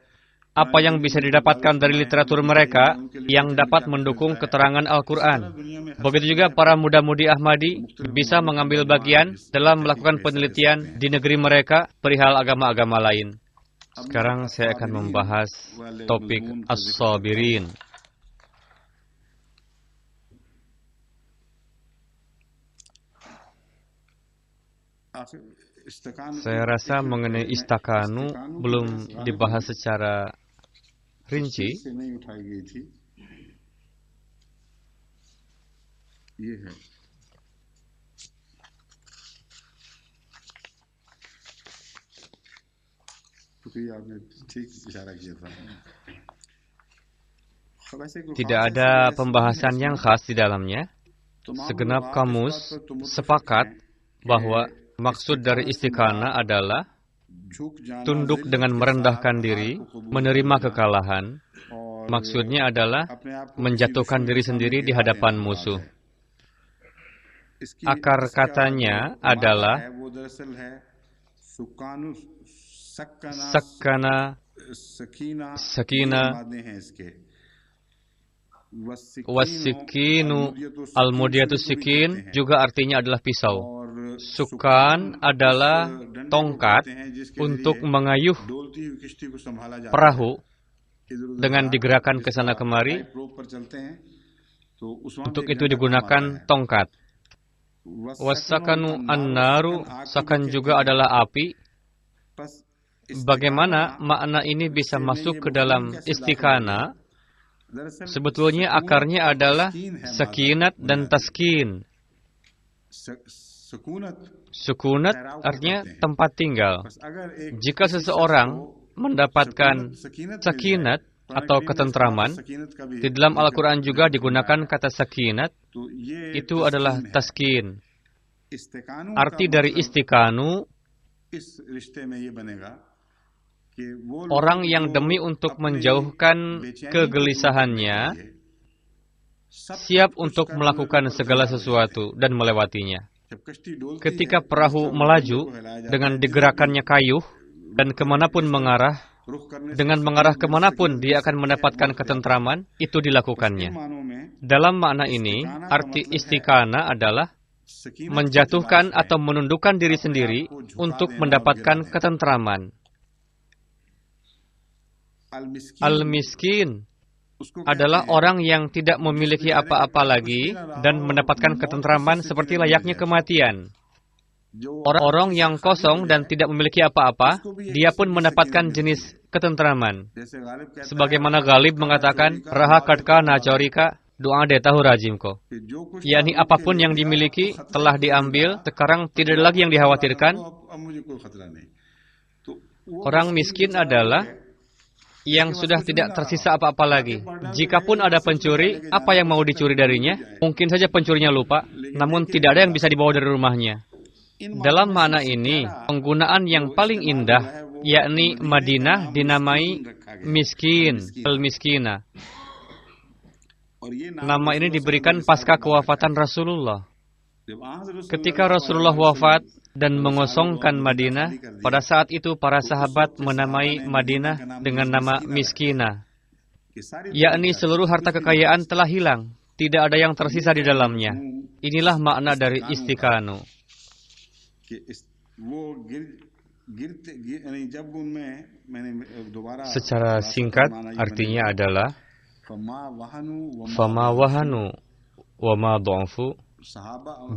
Apa yang bisa didapatkan dari literatur mereka yang dapat mendukung keterangan Al-Quran. Begitu juga para muda-mudi Ahmadi bisa mengambil bagian dalam melakukan penelitian di negeri mereka perihal agama-agama lain. Sekarang saya akan membahas topik As-Sabirin. Saya rasa mengenai istakanu belum dibahas secara rinci. Tidak ada pembahasan yang khas di dalamnya. Segenap kamus sepakat bahwa maksud dari istikana adalah tunduk dengan merendahkan diri, menerima kekalahan. Maksudnya adalah menjatuhkan diri sendiri di hadapan musuh. Akar katanya adalah sakina, wasikinu, al-mudiyatu sikin juga artinya adalah pisau. Sukan adalah tongkat untuk mengayuh perahu dengan digerakkan ke sana kemari. Untuk itu digunakan tongkat. Wasakanu an-naru, sakan juga adalah api. Bagaimana makna ini bisa masuk ke dalam istikana? Sebetulnya akarnya adalah sakinat dan taskin. Sukunat artinya tempat tinggal. Jika seseorang mendapatkan sakinat atau ketentraman, di dalam Al-Quran juga digunakan kata sakinat, itu adalah taskin. Arti dari istikanu, orang yang demi untuk menjauhkan kegelisahannya, siap untuk melakukan segala sesuatu dan melewatinya. Ketika perahu melaju dengan digerakkannya kayuh dan kemanapun mengarah, dengan mengarah kemanapun dia akan mendapatkan ketentraman, itu dilakukannya. Dalam makna ini, arti istikana adalah menjatuhkan atau menundukkan diri sendiri untuk mendapatkan ketentraman. Al-miskin adalah orang yang tidak memiliki apa-apa lagi dan mendapatkan ketentraman seperti layaknya kematian. Orang yang kosong dan tidak memiliki apa-apa, dia pun mendapatkan jenis ketentraman. Sebagaimana Ghalib mengatakan, Raha kadka nacorika, doa detahu rajimko. Yakni apapun yang dimiliki telah diambil, sekarang tidak ada lagi yang dikhawatirkan. Orang miskin adalah yang sudah tidak tersisa apa-apa lagi. Jikapun ada pencuri, apa yang mau dicuri darinya? Mungkin saja pencurinya lupa, namun tidak ada yang bisa dibawa dari rumahnya. Dalam makna ini, penggunaan yang paling indah, yakni Madinah dinamai miskin, al-miskina. Nama ini diberikan pasca kewafatan Rasulullah. Ketika Rasulullah wafat dan mengosongkan Madinah, pada saat itu para sahabat menamai Madinah dengan nama Miskina. Yakni seluruh harta kekayaan telah hilang, tidak ada yang tersisa di dalamnya. Inilah makna dari istikanu. Secara singkat, artinya adalah fama wahanu wa ma dha'fu.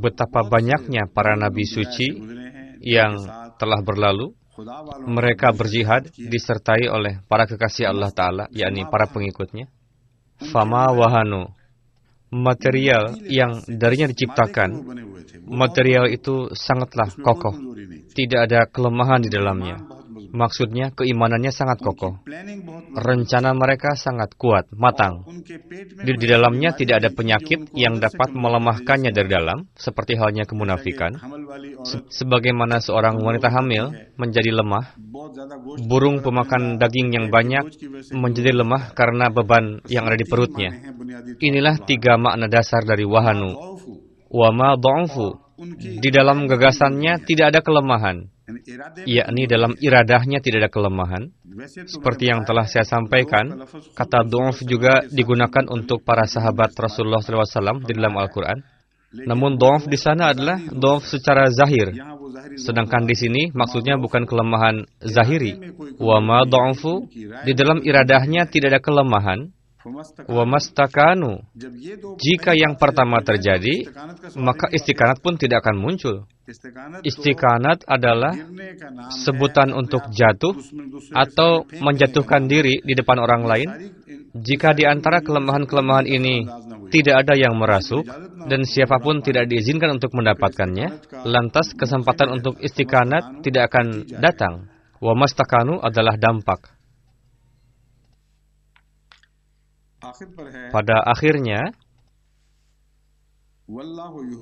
Betapa banyaknya para nabi suci yang telah berlalu, mereka berjihad disertai oleh para kekasih Allah Ta'ala, yakni para pengikutnya. Fama wahanu, material yang darinya diciptakan, material itu sangatlah kokoh, tidak ada kelemahan di dalamnya. Maksudnya keimanannya sangat kokoh. Rencana mereka sangat kuat, matang. Di dalamnya tidak ada penyakit yang dapat melemahkannya dari dalam, seperti halnya kemunafikan. Sebagaimana seorang wanita hamil menjadi lemah, burung pemakan daging yang banyak menjadi lemah karena beban yang ada di perutnya. Inilah tiga makna dasar dari wahanu. Wama dha'fu. Di dalam gagasannya tidak ada kelemahan, yakni dalam iradahnya tidak ada kelemahan. Seperti yang telah saya sampaikan, kata dha'f juga digunakan untuk para sahabat Rasulullah SAW di dalam Al-Quran. Namun dha'f di sana adalah dha'f secara zahir, sedangkan di sini maksudnya bukan kelemahan zahiri. Wa ma dha'fu, di dalam iradahnya tidak ada kelemahan, Wa mastakanu. Jika yang pertama terjadi, maka istiqanat pun tidak akan muncul. Istiqanat adalah sebutan untuk jatuh atau menjatuhkan diri di depan orang lain. Jika di antara kelemahan-kelemahan ini tidak ada yang merasuk dan siapapun tidak diizinkan untuk mendapatkannya, lantas kesempatan untuk istiqanat tidak akan datang. Wa mastakanu adalah dampak. Pada akhirnya,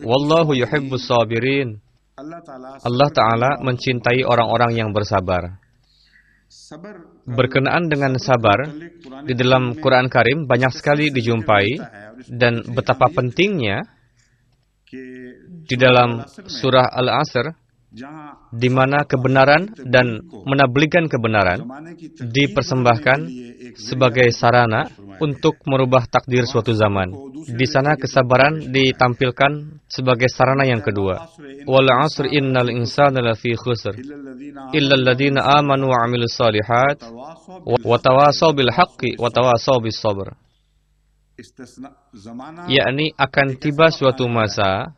Wallahu yuhibbus sabirin. Allah Ta'ala mencintai orang-orang yang bersabar. Berkenaan dengan sabar, di dalam Quran Karim banyak sekali dijumpai, dan betapa pentingnya di dalam surah Al-Asr, di mana kebenaran dan menablighkan kebenaran dipersembahkan sebagai sarana untuk merubah takdir suatu zaman. Di sana kesabaran ditampilkan sebagai sarana yang kedua. Wal 'asri innal insana lafi khusr illa alladziina aamanu wa 'amilus shalihat wa tawashaw bil haqqi wa tawashaw bis sabr. Yakni akan tiba suatu masa,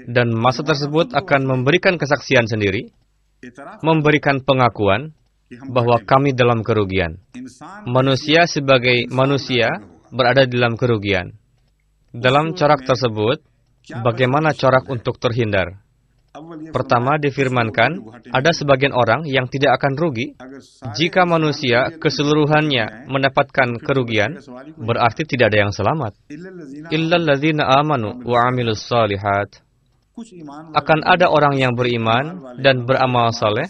dan masa tersebut akan memberikan kesaksian sendiri, memberikan pengakuan bahwa kami dalam kerugian. Manusia sebagai manusia berada di dalam kerugian. Dalam corak tersebut, bagaimana corak untuk terhindar? Pertama difirmankan, ada sebagian orang yang tidak akan rugi. Jika manusia keseluruhannya mendapatkan kerugian, berarti tidak ada yang selamat. Illal ladzina amanu wa 'amilus shalihat. Akan ada orang yang beriman dan beramal saleh.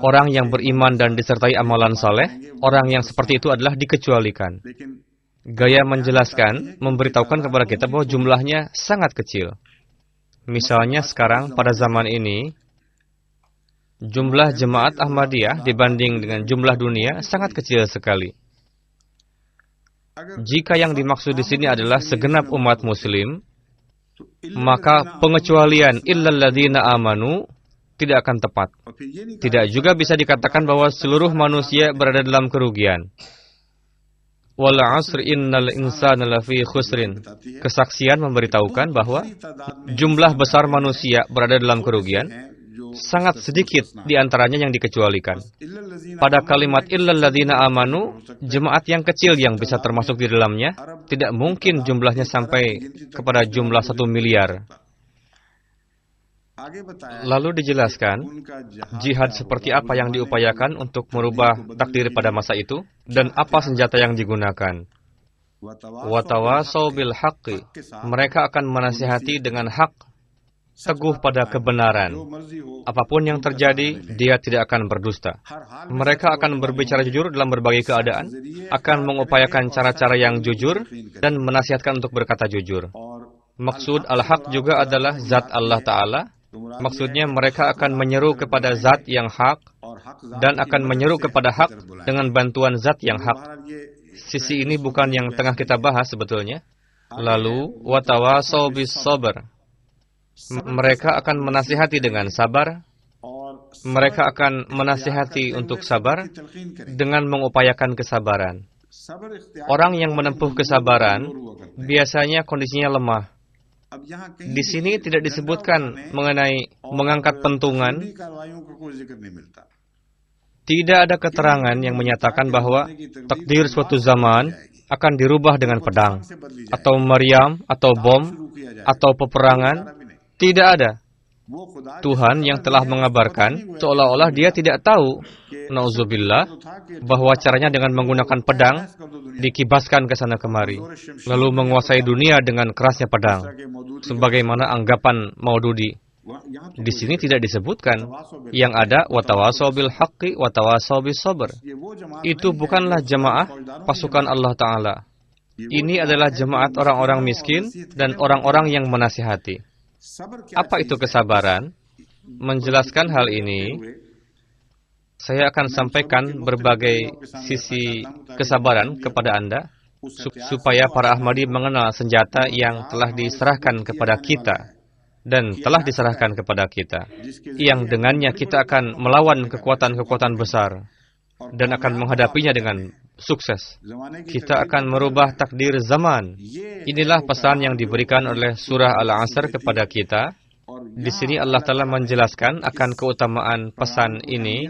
Orang yang beriman dan disertai amalan saleh, orang yang seperti itu adalah dikecualikan. Gaya menjelaskan, memberitahukan kepada kita bahwa jumlahnya sangat kecil. Misalnya sekarang pada zaman ini, jumlah jemaat Ahmadiyah dibanding dengan jumlah dunia sangat kecil sekali. Jika yang dimaksud di sini adalah segenap umat muslim, maka pengecualian illal ladzina amanu tidak akan tepat. Tidak juga bisa dikatakan bahwa seluruh manusia berada dalam kerugian. Wal 'asri innal insana lafi khusrin. Kesaksian memberitahukan bahwa jumlah besar manusia berada dalam kerugian, sangat sedikit di antaranya yang dikecualikan. Pada kalimat illal ladzina amanu, jemaat yang kecil yang bisa termasuk di dalamnya, tidak mungkin jumlahnya sampai kepada jumlah 1 miliar. Lalu dijelaskan, jihad seperti apa yang diupayakan untuk merubah takdir pada masa itu, dan apa senjata yang digunakan. Wa tawashaw bil haqqi. Mereka akan menasihati dengan hak, teguh pada kebenaran. Apapun yang terjadi, dia tidak akan berdusta. Mereka akan berbicara jujur dalam berbagai keadaan, akan mengupayakan cara-cara yang jujur, dan menasihatkan untuk berkata jujur. Maksud al-haq juga adalah zat Allah Ta'ala. Maksudnya mereka akan menyeru kepada zat yang hak, dan akan menyeru kepada hak dengan bantuan zat yang hak. Sisi ini bukan yang tengah kita bahas sebetulnya. Lalu, wa tawashaw bis sabr. Mereka akan menasihati dengan sabar. Mereka akan menasihati untuk sabar dengan mengupayakan kesabaran. Orang yang menempuh kesabaran biasanya kondisinya lemah. Di sini tidak disebutkan mengenai mengangkat pentungan. Tidak ada keterangan yang menyatakan bahwa takdir suatu zaman akan dirubah dengan pedang, atau meriam, atau bom, atau peperangan. Tidak ada. Tuhan yang telah mengabarkan, seolah-olah dia tidak tahu, na'udzubillah, bahwa caranya dengan menggunakan pedang, dikibaskan ke sana kemari, lalu menguasai dunia dengan kerasnya pedang, sebagaimana anggapan Maududi. Di sini tidak disebutkan. Yang ada, wa tawashaw bil haqqi wa tawashaw bis sabr. Itu bukanlah jemaah pasukan Allah Ta'ala. Ini adalah jemaat orang-orang miskin dan orang-orang yang menasihati. Apa itu kesabaran? Menjelaskan hal ini, saya akan sampaikan berbagai sisi kesabaran kepada Anda, supaya para Ahmadi mengenal senjata yang telah diserahkan kepada kita, dan telah diserahkan kepada kita, yang dengannya kita akan melawan kekuatan-kekuatan besar, dan akan menghadapinya dengan sukses. Kita akan merubah takdir zaman. Inilah pesan yang diberikan oleh surah Al-Asr kepada kita. Di sini Allah Ta'ala menjelaskan akan keutamaan pesan ini.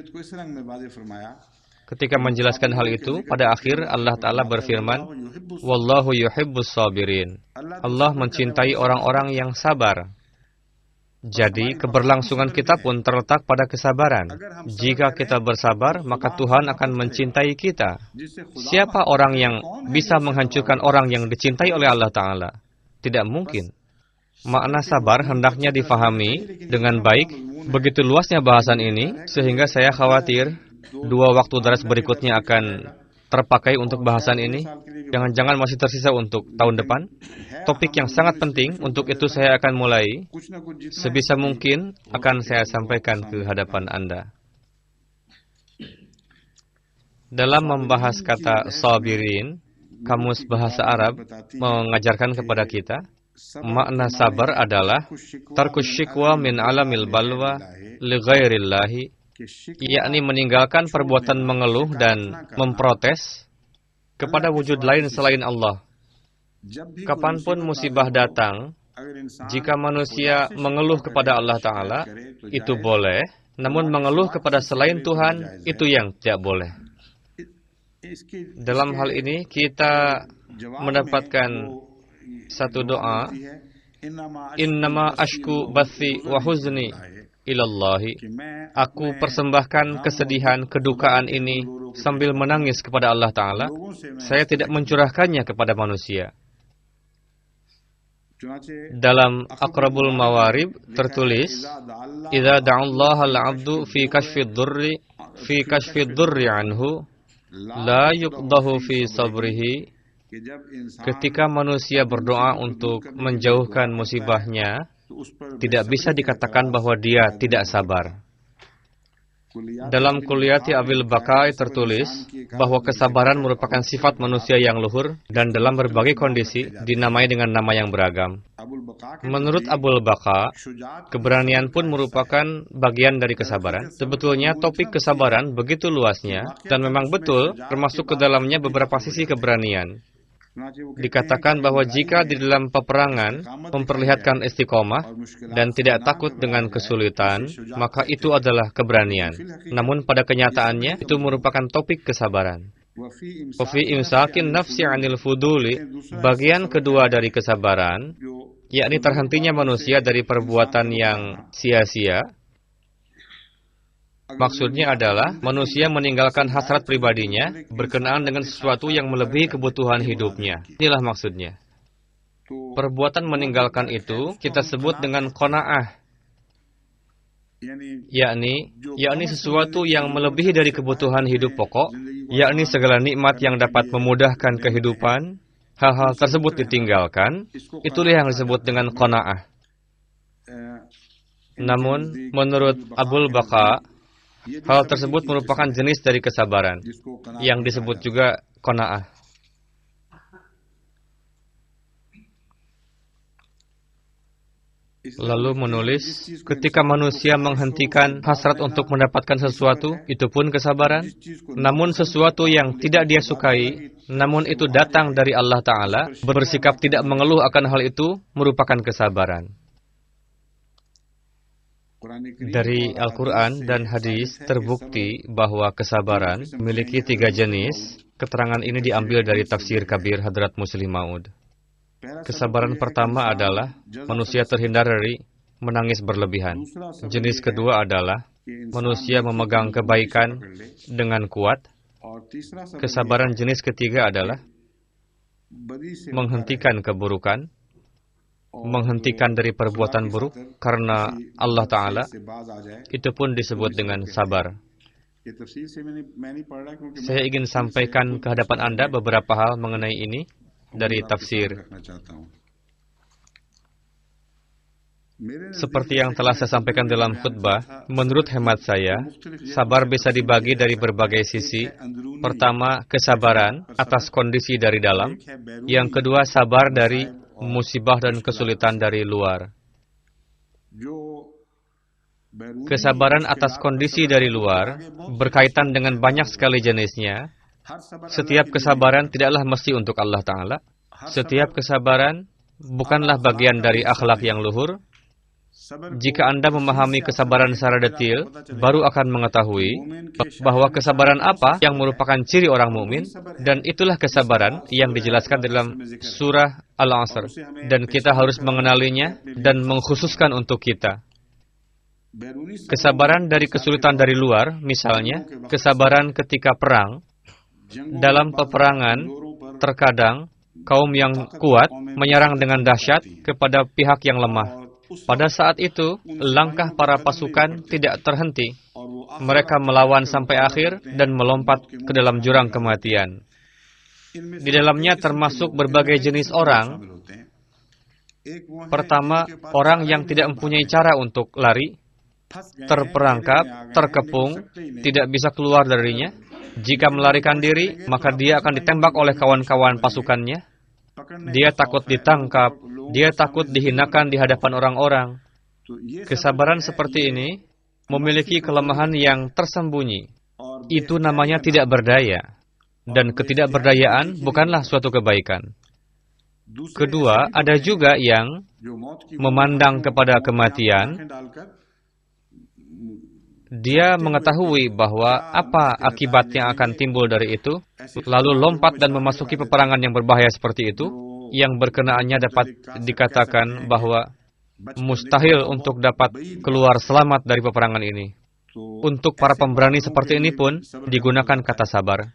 Ketika menjelaskan hal itu, pada akhir Allah Ta'ala berfirman, Wallahu yuhibbus sabirin. Allah mencintai orang-orang yang sabar. Jadi, keberlangsungan kita pun terletak pada kesabaran. Jika kita bersabar, maka Tuhan akan mencintai kita. Siapa orang yang bisa menghancurkan orang yang dicintai oleh Allah Ta'ala? Tidak mungkin. Makna sabar hendaknya difahami dengan baik. Begitu luasnya bahasan ini, sehingga saya khawatir 2 waktu daras berikutnya akan terpakai untuk bahasan ini. Jangan-jangan masih tersisa untuk tahun depan. Topik yang sangat penting, untuk itu saya akan mulai. Sebisa mungkin akan saya sampaikan ke hadapan Anda. Dalam membahas kata sabirin, Kamus Bahasa Arab mengajarkan kepada kita, makna sabar adalah tarkus syikwa min alamil balwa li ghairillahi, yakni meninggalkan perbuatan mengeluh dan memprotes kepada wujud lain selain Allah. Kapanpun musibah datang, jika manusia mengeluh kepada Allah Ta'ala, itu boleh. Namun mengeluh kepada selain Tuhan, itu yang tidak boleh. Dalam hal ini, kita mendapatkan satu doa, Innama ashku bathi wa huzni ilallahi. Aku persembahkan kesedihan, kedukaan ini sambil menangis kepada Allah Ta'ala. Saya tidak mencurahkannya kepada manusia. Dalam Aqrabul Mawarib tertulis, Idza da'allaha al-'abdu fi kashfid durri anhu, la yuqdahu fi sabrihi. Ketika manusia berdoa untuk menjauhkan musibahnya, tidak bisa dikatakan bahwa dia tidak sabar. Dalam Kulliyati Abil Baqai tertulis bahwa kesabaran merupakan sifat manusia yang luhur dan dalam berbagai kondisi dinamai dengan nama yang beragam. Menurut Abul Baqa, keberanian pun merupakan bagian dari kesabaran. Sebetulnya topik kesabaran begitu luasnya dan memang betul termasuk ke dalamnya beberapa sisi keberanian. Dikatakan bahwa jika di dalam peperangan memperlihatkan istiqomah dan tidak takut dengan kesulitan, maka itu adalah keberanian. Namun pada kenyataannya itu merupakan topik kesabaran. Wa fi imsakin nafsi 'anil fuduli, bagian kedua dari kesabaran, yakni terhentinya manusia dari perbuatan yang sia-sia. Maksudnya adalah manusia meninggalkan hasrat pribadinya berkenaan dengan sesuatu yang melebihi kebutuhan hidupnya. Inilah maksudnya. Perbuatan meninggalkan itu kita sebut dengan qanaah, yakni sesuatu yang melebihi dari kebutuhan hidup pokok, yakni segala nikmat yang dapat memudahkan kehidupan. Hal-hal tersebut ditinggalkan, itulah yang disebut dengan qanaah. Namun menurut Abul Baqa, hal tersebut merupakan jenis dari kesabaran, yang disebut juga qanaah. Lalu menulis, ketika manusia menghentikan hasrat untuk mendapatkan sesuatu, itu pun kesabaran. Namun sesuatu yang tidak dia sukai, namun itu datang dari Allah Ta'ala, bersikap tidak mengeluh akan hal itu, merupakan kesabaran. Dari Al-Quran dan hadis terbukti bahwa kesabaran memiliki 3 jenis. Keterangan ini diambil dari tafsir Kabir Hadrat Muslih Maud. Kesabaran pertama adalah manusia terhindar dari menangis berlebihan. Jenis kedua adalah manusia memegang kebaikan dengan kuat. Kesabaran jenis ketiga adalah menghentikan keburukan, menghentikan dari perbuatan buruk karena Allah Ta'ala, itu pun disebut dengan sabar. Saya ingin sampaikan ke hadapan Anda beberapa hal mengenai ini dari tafsir. Seperti yang telah saya sampaikan dalam khutbah, menurut hemat saya, sabar bisa dibagi dari berbagai sisi. Pertama, kesabaran atas kondisi dari dalam. Yang kedua, sabar dari musibah dan kesulitan dari luar. Kesabaran atas kondisi dari luar berkaitan dengan banyak sekali jenisnya. Setiap kesabaran tidaklah mesti untuk Allah Ta'ala. Setiap kesabaran bukanlah bagian dari akhlak yang luhur. Jika Anda memahami kesabaran secara detail, baru akan mengetahui bahwa kesabaran apa yang merupakan ciri orang mukmin, dan itulah kesabaran yang dijelaskan dalam surah Al-Asr. Dan kita harus mengenalinya dan mengkhususkan untuk kita. Kesabaran dari kesulitan dari luar, misalnya, kesabaran ketika perang. Dalam peperangan, terkadang kaum yang kuat menyerang dengan dahsyat kepada pihak yang lemah. Pada saat itu, langkah para pasukan tidak terhenti. Mereka melawan sampai akhir dan melompat ke dalam jurang kematian. Di dalamnya termasuk berbagai jenis orang. Pertama, orang yang tidak mempunyai cara untuk lari, terperangkap, terkepung, tidak bisa keluar darinya. Jika melarikan diri, maka dia akan ditembak oleh kawan-kawan pasukannya. Dia takut ditangkap, dia takut dihinakan di hadapan orang-orang. Kesabaran seperti ini memiliki kelemahan yang tersembunyi. Itu namanya tidak berdaya. Dan ketidakberdayaan bukanlah suatu kebaikan. Kedua, ada juga yang memandang kepada kematian. Dia mengetahui bahwa apa akibat yang akan timbul dari itu, lalu lompat dan memasuki peperangan yang berbahaya seperti itu, yang berkenaannya dapat dikatakan bahwa mustahil untuk dapat keluar selamat dari peperangan ini. Untuk para pemberani seperti ini pun digunakan kata sabar.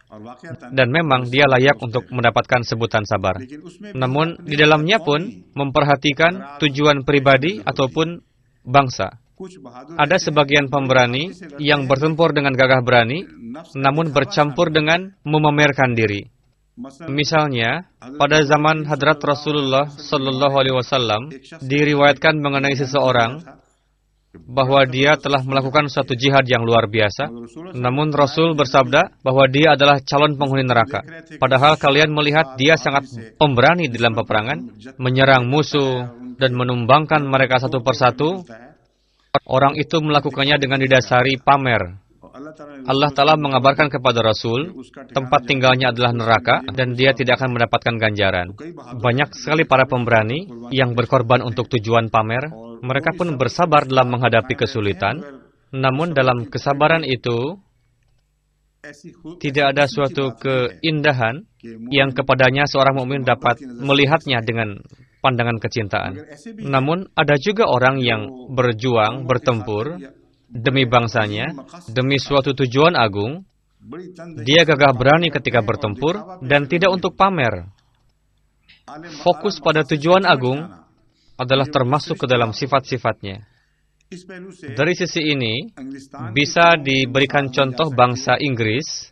Dan memang dia layak untuk mendapatkan sebutan sabar. Namun di dalamnya pun memperhatikan tujuan pribadi ataupun bangsa. Ada sebagian pemberani yang bertempur dengan gagah berani, namun bercampur dengan memamerkan diri. Misalnya, pada zaman Hadrat Rasulullah Sallallahu Alaihi Wasallam diriwayatkan mengenai seseorang bahwa dia telah melakukan suatu jihad yang luar biasa. Namun Rasul bersabda bahwa dia adalah calon penghuni neraka. Padahal kalian melihat dia sangat pemberani dalam peperangan, menyerang musuh dan menumbangkan mereka satu persatu. Orang itu melakukannya dengan didasari pamer. Allah Ta'ala mengabarkan kepada Rasul, tempat tinggalnya adalah neraka, dan dia tidak akan mendapatkan ganjaran. Banyak sekali para pemberani yang berkorban untuk tujuan pamer. Mereka pun bersabar dalam menghadapi kesulitan. Namun dalam kesabaran itu, tidak ada suatu keindahan yang kepadanya seorang mukmin dapat melihatnya dengan pandangan kecintaan. Namun ada juga orang yang berjuang, bertempur demi bangsanya, demi suatu tujuan agung. Dia gagah berani ketika bertempur dan tidak untuk pamer. Fokus pada tujuan agung adalah termasuk ke dalam sifat-sifatnya. Dari sisi ini, bisa diberikan contoh bangsa Inggris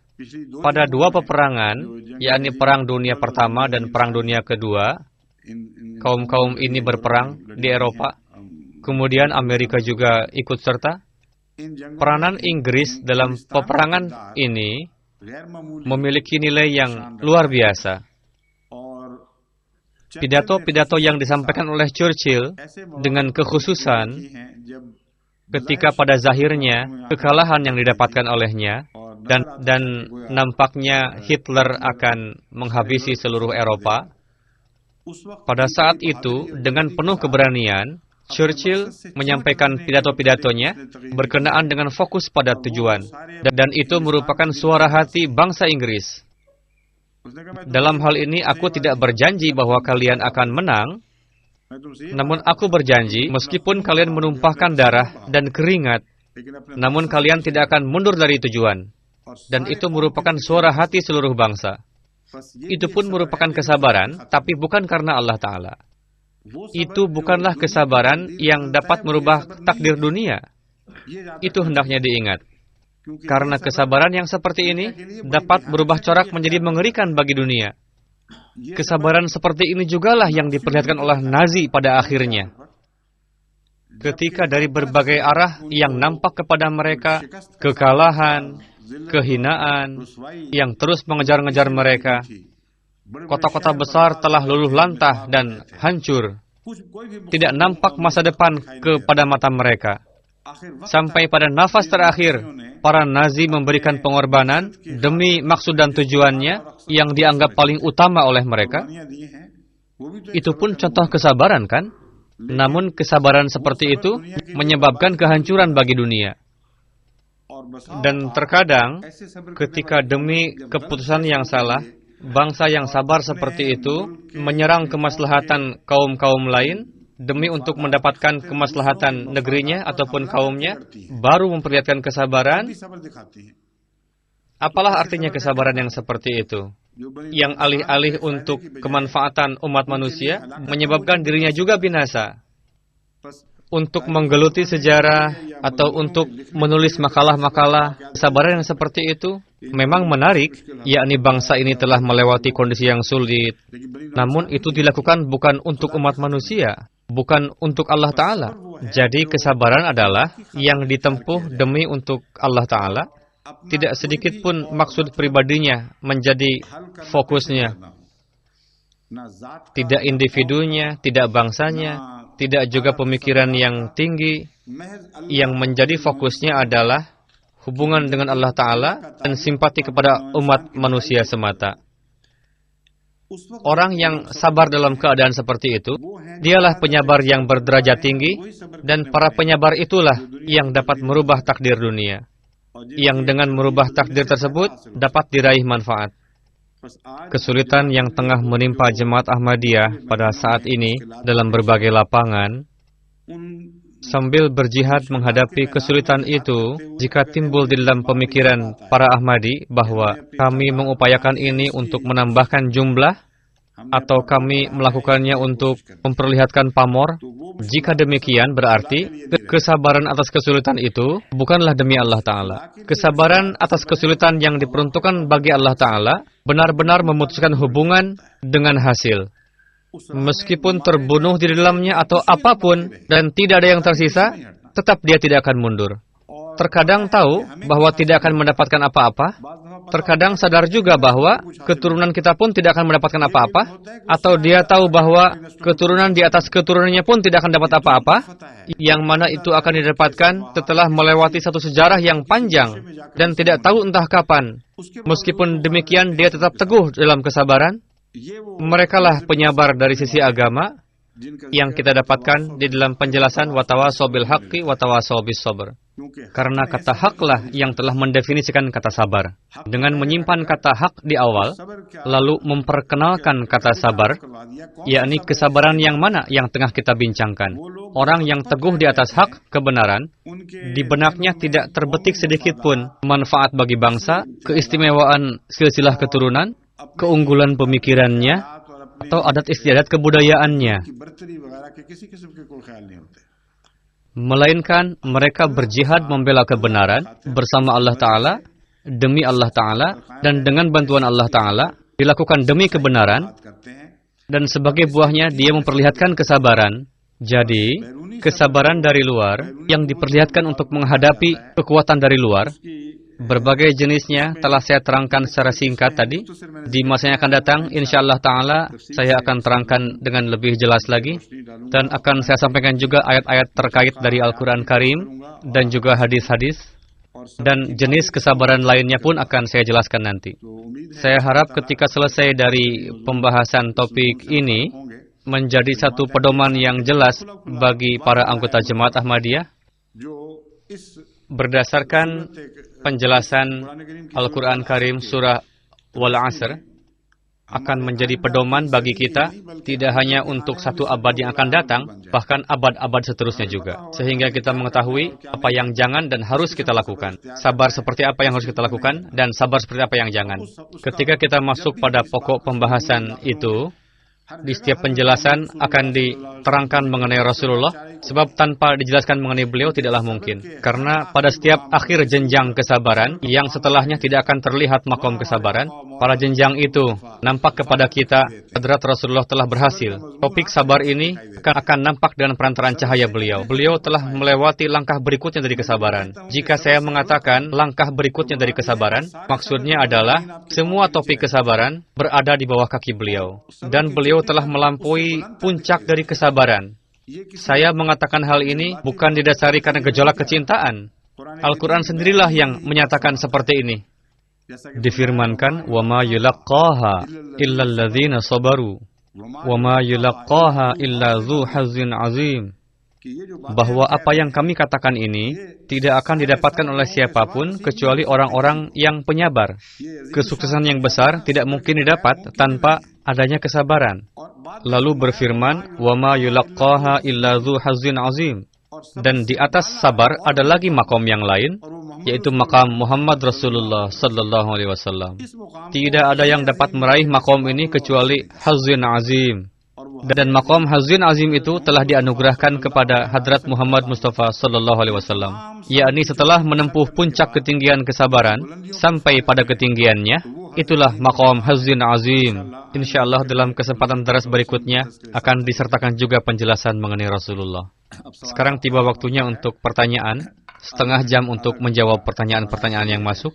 pada dua peperangan, yakni Perang Dunia Pertama dan Perang Dunia Kedua. Kaum-kaum ini berperang di Eropa. Kemudian Amerika juga ikut serta. Peranan Inggris dalam peperangan ini memiliki nilai yang luar biasa. Pidato-pidato yang disampaikan oleh Churchill dengan kekhususan ketika pada zahirnya kekalahan yang didapatkan olehnya dan nampaknya Hitler akan menghabisi seluruh Eropa. Pada saat itu, dengan penuh keberanian, Churchill menyampaikan pidato-pidatonya berkenaan dengan fokus pada tujuan. Dan itu merupakan suara hati bangsa Inggris. Dalam hal ini, aku tidak berjanji bahwa kalian akan menang, namun aku berjanji, meskipun kalian menumpahkan darah dan keringat, namun kalian tidak akan mundur dari tujuan. Dan itu merupakan suara hati seluruh bangsa. Itu pun merupakan kesabaran, tapi bukan karena Allah Ta'ala. Itu bukanlah kesabaran yang dapat merubah takdir dunia. Itu hendaknya diingat. Karena kesabaran yang seperti ini dapat berubah corak menjadi mengerikan bagi dunia. Kesabaran seperti ini jugalah yang diperlihatkan oleh Nazi pada akhirnya. Ketika dari berbagai arah yang nampak kepada mereka, kekalahan, kehinaan yang terus mengejar-ngejar mereka. Kota-kota besar telah luluh lantah dan hancur. Tidak nampak masa depan kepada mata mereka. Sampai pada nafas terakhir, para Nazi memberikan pengorbanan demi maksud dan tujuannya yang dianggap paling utama oleh mereka. Itu pun contoh kesabaran, kan? Namun kesabaran seperti itu menyebabkan kehancuran bagi dunia. Dan terkadang, ketika demi keputusan yang salah, bangsa yang sabar seperti itu menyerang kemaslahatan kaum-kaum lain, demi untuk mendapatkan kemaslahatan negerinya ataupun kaumnya, baru memperlihatkan kesabaran. Apalah artinya kesabaran yang seperti itu? Yang alih-alih untuk kemanfaatan umat manusia, menyebabkan dirinya juga binasa. Untuk menggeluti sejarah atau untuk menulis makalah-makalah, kesabaran yang seperti itu memang menarik, yakni bangsa ini telah melewati kondisi yang sulit. Namun itu dilakukan bukan untuk umat manusia, bukan untuk Allah Ta'ala. Jadi kesabaran adalah yang ditempuh demi untuk Allah Ta'ala. Tidak sedikit pun maksud pribadinya menjadi fokusnya. Tidak individunya, tidak bangsanya, tidak juga pemikiran yang tinggi. Yang menjadi fokusnya adalah hubungan dengan Allah Ta'ala dan simpati kepada umat manusia semata. Orang yang sabar dalam keadaan seperti itu, dialah penyabar yang berderajat tinggi, dan para penyabar itulah yang dapat merubah takdir dunia. Yang dengan merubah takdir tersebut dapat diraih manfaat. Kesulitan yang tengah menimpa jemaat Ahmadiyah pada saat ini dalam berbagai lapangan, sambil berjihad menghadapi kesulitan itu, jika timbul di dalam pemikiran para Ahmadi bahwa kami mengupayakan ini untuk menambahkan jumlah, atau kami melakukannya untuk memperlihatkan pamor, jika demikian berarti kesabaran atas kesulitan itu bukanlah demi Allah Ta'ala. Kesabaran atas kesulitan yang diperuntukkan bagi Allah Ta'ala benar-benar memutuskan hubungan dengan hasil. Meskipun terbunuh di dalamnya atau apapun dan tidak ada yang tersisa, tetap dia tidak akan mundur. Terkadang tahu bahwa tidak akan mendapatkan apa-apa, terkadang sadar juga bahwa keturunan kita pun tidak akan mendapatkan apa-apa, atau dia tahu bahwa keturunan di atas keturunannya pun tidak akan dapat apa-apa, yang mana itu akan didapatkan setelah melewati satu sejarah yang panjang dan tidak tahu entah kapan. Meskipun demikian, dia tetap teguh dalam kesabaran. Merekalah penyabar dari sisi agama yang kita dapatkan di dalam penjelasan watawasaw bil haqqi watawasaw bis sabr. Karena kata haklah yang telah mendefinisikan kata sabar. Dengan menyimpan kata hak di awal, lalu memperkenalkan kata sabar, yakni kesabaran yang mana yang tengah kita bincangkan. Orang yang teguh di atas hak, kebenaran, di benaknya tidak terbetik sedikit pun manfaat bagi bangsa, keistimewaan silsilah keturunan, keunggulan pemikirannya, atau adat istiadat kebudayaannya. Melainkan mereka berjihad membela kebenaran bersama Allah Ta'ala, demi Allah Ta'ala, dan dengan bantuan Allah Ta'ala, dilakukan demi kebenaran, dan sebagai buahnya dia memperlihatkan kesabaran. Jadi, kesabaran dari luar yang diperlihatkan untuk menghadapi kekuatan dari luar, berbagai jenisnya telah saya terangkan secara singkat tadi. Di masa yang akan datang, insyaallah ta'ala, saya akan terangkan dengan lebih jelas lagi. Dan akan saya sampaikan juga ayat-ayat terkait dari Al-Quran Karim dan juga hadis-hadis. Dan jenis kesabaran lainnya pun akan saya jelaskan nanti. Saya harap ketika selesai dari pembahasan topik ini, menjadi satu pedoman yang jelas bagi para anggota Jemaat Ahmadiyah. Berdasarkan penjelasan Al-Quran Karim surah Wal Asr akan menjadi pedoman bagi kita tidak hanya untuk satu abad yang akan datang, bahkan abad-abad seterusnya juga. Sehingga kita mengetahui apa yang jangan dan harus kita lakukan. Sabar seperti apa yang harus kita lakukan dan sabar seperti apa yang jangan. Ketika kita masuk pada pokok pembahasan itu, di setiap penjelasan akan diterangkan mengenai Rasulullah, sebab tanpa dijelaskan mengenai beliau tidaklah mungkin. Karena pada setiap akhir jenjang kesabaran, yang setelahnya tidak akan terlihat makom kesabaran, pada jenjang itu nampak kepada kita hadrat Rasulullah telah berhasil. Topik sabar ini akan nampak dengan perantaraan cahaya beliau. Beliau telah melewati langkah berikutnya dari kesabaran. Jika saya mengatakan langkah berikutnya dari kesabaran, maksudnya adalah semua topik kesabaran berada di bawah kaki beliau. Dan beliau telah melampaui puncak dari kesabaran. Saya mengatakan hal ini bukan didasari karena gejolak kecintaan. Al-Quran sendirilah yang menyatakan seperti ini. Difirmankan, وَمَا يُلَقَّاهَا إِلَّا الَّذِينَ صَبَرُوا وَمَا يُلَقَّاهَا إِلَّا ذُو حَظٍّ عَظِيمٍ. Bahwa apa yang kami katakan ini tidak akan didapatkan oleh siapapun kecuali orang-orang yang penyabar. Kesuksesan yang besar tidak mungkin didapat tanpa adanya kesabaran. Lalu berfirman, وَمَا يُلَقَّاهَا إِلَّا ذُو حَظٍّ عَظِيمٍ. Dan di atas sabar ada lagi makom yang lain, yaitu makam Muhammad Rasulullah Sallallahu Alaihi Wasallam. Tidak ada yang dapat meraih makom ini kecuali Hazzin Azim. Dan makom Hazzin Azim itu telah dianugerahkan kepada Hadrat Muhammad Mustafa Sallallahu Alaihi Wasallam, yakni setelah menempuh puncak ketinggian kesabaran sampai pada ketinggiannya, itulah makom Hazzin Azim. Insyaallah dalam kesempatan daras berikutnya akan disertakan juga penjelasan mengenai Rasulullah. Sekarang tiba waktunya untuk pertanyaan, setengah jam untuk menjawab pertanyaan-pertanyaan yang masuk.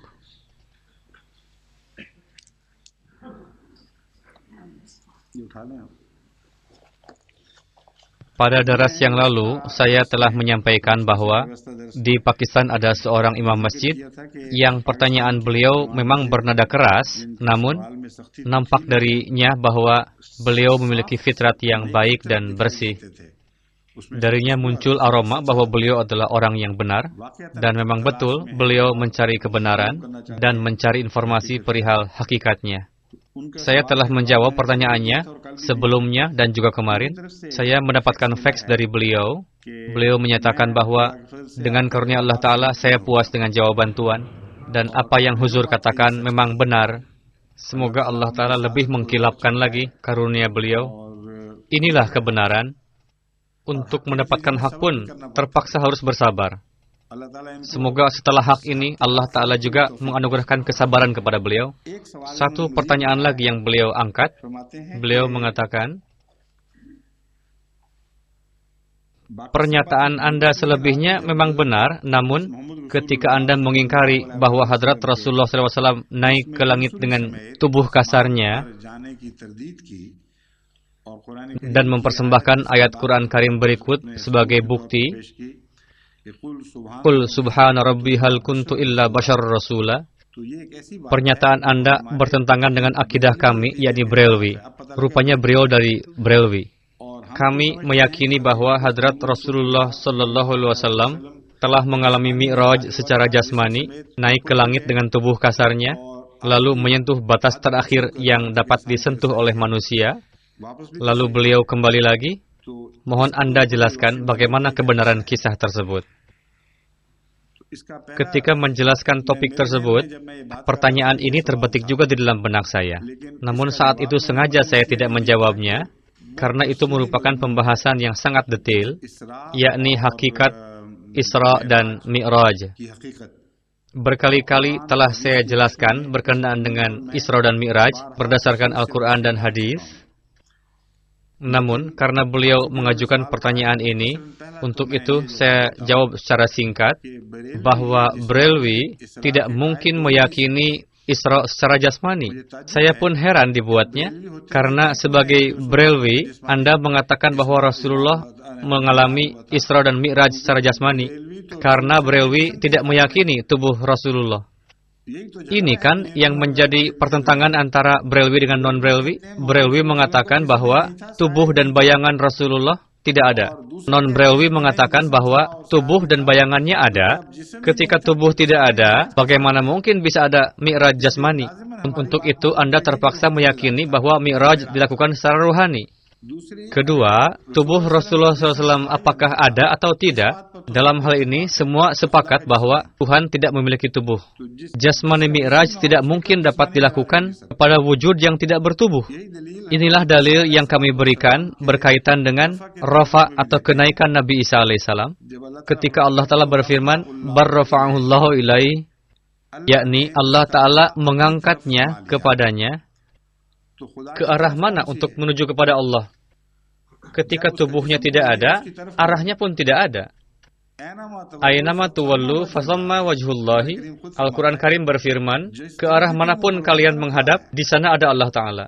Pada daras yang lalu, saya telah menyampaikan bahwa di Pakistan ada seorang imam masjid yang pertanyaan beliau memang bernada keras, namun nampak darinya bahwa beliau memiliki fitrat yang baik dan bersih. Darinya muncul aroma bahwa beliau adalah orang yang benar, dan memang betul beliau mencari kebenaran dan mencari informasi perihal hakikatnya. Saya telah menjawab pertanyaannya sebelumnya dan juga kemarin. Saya mendapatkan fax dari beliau. Beliau menyatakan bahwa dengan karunia Allah Ta'ala saya puas dengan jawaban Tuhan. Dan apa yang Huzur katakan memang benar. Semoga Allah Ta'ala lebih mengkilapkan lagi karunia beliau. Inilah kebenaran. Untuk mendapatkan hak pun terpaksa harus bersabar. Semoga setelah hak ini Allah Ta'ala juga menganugerahkan kesabaran kepada beliau. Satu pertanyaan lagi yang beliau angkat. Beliau mengatakan, pernyataan Anda selebihnya memang benar, namun ketika Anda mengingkari bahwa Hadrat Rasulullah SAW naik ke langit dengan tubuh kasarnya dan mempersembahkan ayat Quran Karim berikut sebagai bukti, Qul subhana rabbi hal kuntu illa bashar rasula. Pernyataan Anda bertentangan dengan akidah kami, yakni Brelwi. Rupanya beliau dari Brelwi. Kami meyakini bahwa Hadrat Rasulullah Sallallahu Alaihi Wasallam telah mengalami mi'raj secara jasmani, naik ke langit dengan tubuh kasarnya, lalu menyentuh batas terakhir yang dapat disentuh oleh manusia, lalu beliau kembali lagi. Mohon Anda jelaskan bagaimana kebenaran kisah tersebut. Ketika menjelaskan topik tersebut, pertanyaan ini terbetik juga di dalam benak saya. Namun saat itu sengaja saya tidak menjawabnya, karena itu merupakan pembahasan yang sangat detail, yakni hakikat Isra dan Mi'raj. Berkali-kali telah saya jelaskan berkenaan dengan Isra dan Mi'raj berdasarkan Al-Quran dan hadis. Namun, karena beliau mengajukan pertanyaan ini, untuk itu saya jawab secara singkat bahwa Brelwi tidak mungkin meyakini Isra secara jasmani. Saya pun heran dibuatnya, karena sebagai Brelwi, Anda mengatakan bahwa Rasulullah mengalami Isra dan Mi'raj secara jasmani, karena Brelwi tidak meyakini tubuh Rasulullah. Ini kan yang menjadi pertentangan antara Brelwi dengan non-Brelwi. Brelwi mengatakan bahwa tubuh dan bayangan Rasulullah tidak ada. Non-Brelwi mengatakan bahwa tubuh dan bayangannya ada. Ketika tubuh tidak ada, bagaimana mungkin bisa ada Mi'raj jasmani? Untuk itu Anda terpaksa meyakini bahwa Mi'raj dilakukan secara rohani. Kedua, tubuh Rasulullah SAW apakah ada atau tidak? Dalam hal ini, semua sepakat bahwa Tuhan tidak memiliki tubuh. Jasmani Mi'raj tidak mungkin dapat dilakukan pada wujud yang tidak bertubuh. Inilah dalil yang kami berikan berkaitan dengan rafa atau kenaikan Nabi Isa alaihissalam. Ketika Allah Ta'ala berfirman, Barrafa'ahullahu ilaihi, yakni Allah Ta'ala mengangkatnya kepadanya, ke arah mana untuk menuju kepada Allah? Ketika tubuhnya tidak ada, arahnya pun tidak ada. Aynama tuwallu fasamma wajhullahi. Al-Quran Karim berfirman, ke arah manapun kalian menghadap, di sana ada Allah Ta'ala.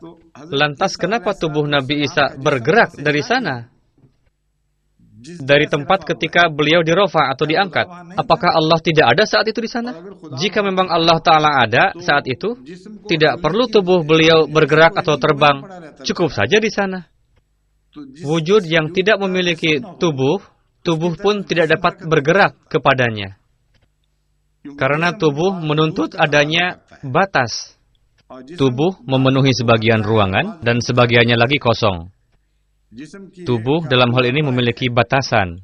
Lantas kenapa tubuh Nabi Isa bergerak dari sana? dari tempat ketika beliau dirofa atau diangkat. Apakah Allah tidak ada saat itu di sana? Jika memang Allah Ta'ala ada saat itu, tidak perlu tubuh beliau bergerak atau terbang. Cukup saja di sana. Wujud yang tidak memiliki tubuh, tubuh pun tidak dapat bergerak kepadanya. Karena tubuh menuntut adanya batas. Tubuh memenuhi sebagian ruangan dan sebagiannya lagi kosong. Tubuh dalam hal ini memiliki batasan.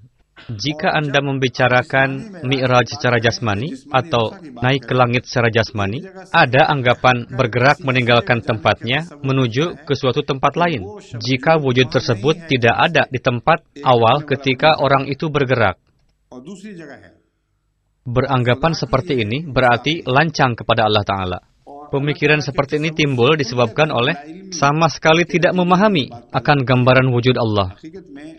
Jika Anda membicarakan mi'raj secara jasmani atau naik ke langit secara jasmani, ada anggapan bergerak meninggalkan tempatnya menuju ke suatu tempat lain. Jika wujud tersebut tidak ada di tempat awal ketika orang itu bergerak. Beranggapan seperti ini berarti lancang kepada Allah Ta'ala. Pemikiran seperti ini timbul disebabkan oleh sama sekali tidak memahami akan gambaran wujud Allah.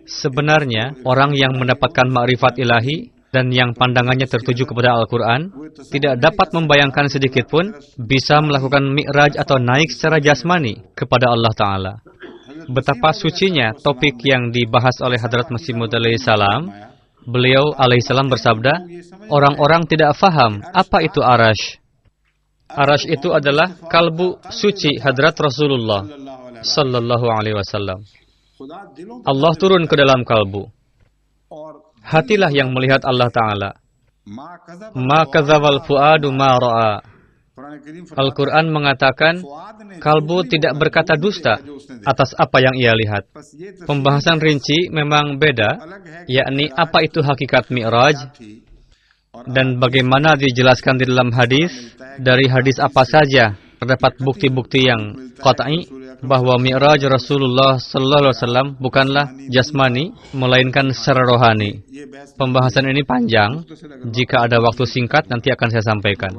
Sebenarnya, orang yang mendapatkan ma'rifat ilahi dan yang pandangannya tertuju kepada Al-Quran tidak dapat membayangkan sedikit pun bisa melakukan mi'raj atau naik secara jasmani kepada Allah Ta'ala. Betapa sucinya topik yang dibahas oleh Hadrat Masih Maud alaihissalam. Beliau alaihissalam bersabda, orang-orang tidak faham apa itu arash. Arash itu adalah kalbu suci Hadrat Rasulullah sallallahu alaihi wasallam. Allah turun ke dalam kalbu. Hatilah yang melihat Allah Ta'ala. Ma kadzabal fuadu ma ra'a. Al-Quran mengatakan, kalbu tidak berkata dusta atas apa yang ia lihat. Pembahasan rinci memang beda, yakni apa itu hakikat mi'raj, dan bagaimana dijelaskan di dalam hadis. Dari hadis apa saja terdapat bukti-bukti yang qat'i bahwa mi'raj Rasulullah sallallahu alaihi wasallam bukanlah jasmani melainkan secara rohani. Pembahasan ini panjang. Jika ada waktu singkat nanti akan saya sampaikan.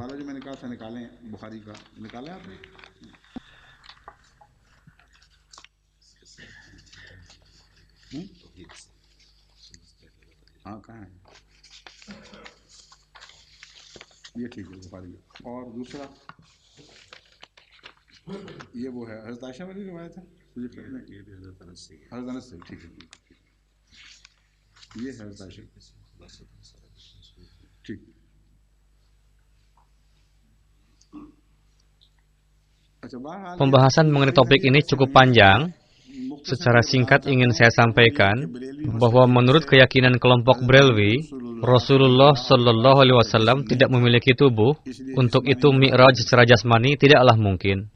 ये ठीक है बुखारी और दूसरा ये वो है हज़रत आयशा वाली रिवायत है हज़रत अनस से ठीक है ये है हज़रत आयशा ठीक अच्छा बहरहाल Pembahasan mengenai topik ini cukup panjang. Secara singkat ingin saya sampaikan bahwa menurut keyakinan kelompok Brelwi, Rasulullah Sallallahu Alaihi Wasallam tidak memiliki tubuh. Untuk itu mi'raj secara jasmani tidaklah mungkin.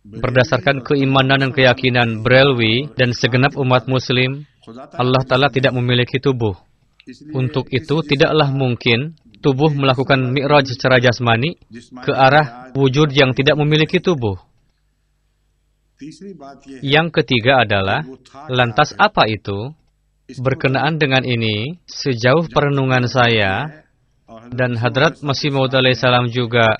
Berdasarkan keimanan dan keyakinan Brelwi dan segenap umat Muslim, Allah Ta'ala tidak memiliki tubuh. Untuk itu tidaklah mungkin tubuh melakukan mi'raj secara jasmani ke arah wujud yang tidak memiliki tubuh. Yang ketiga adalah, lantas apa itu? Berkenaan dengan ini, sejauh perenungan saya, dan Hadrat Masih Maud alaihissalam juga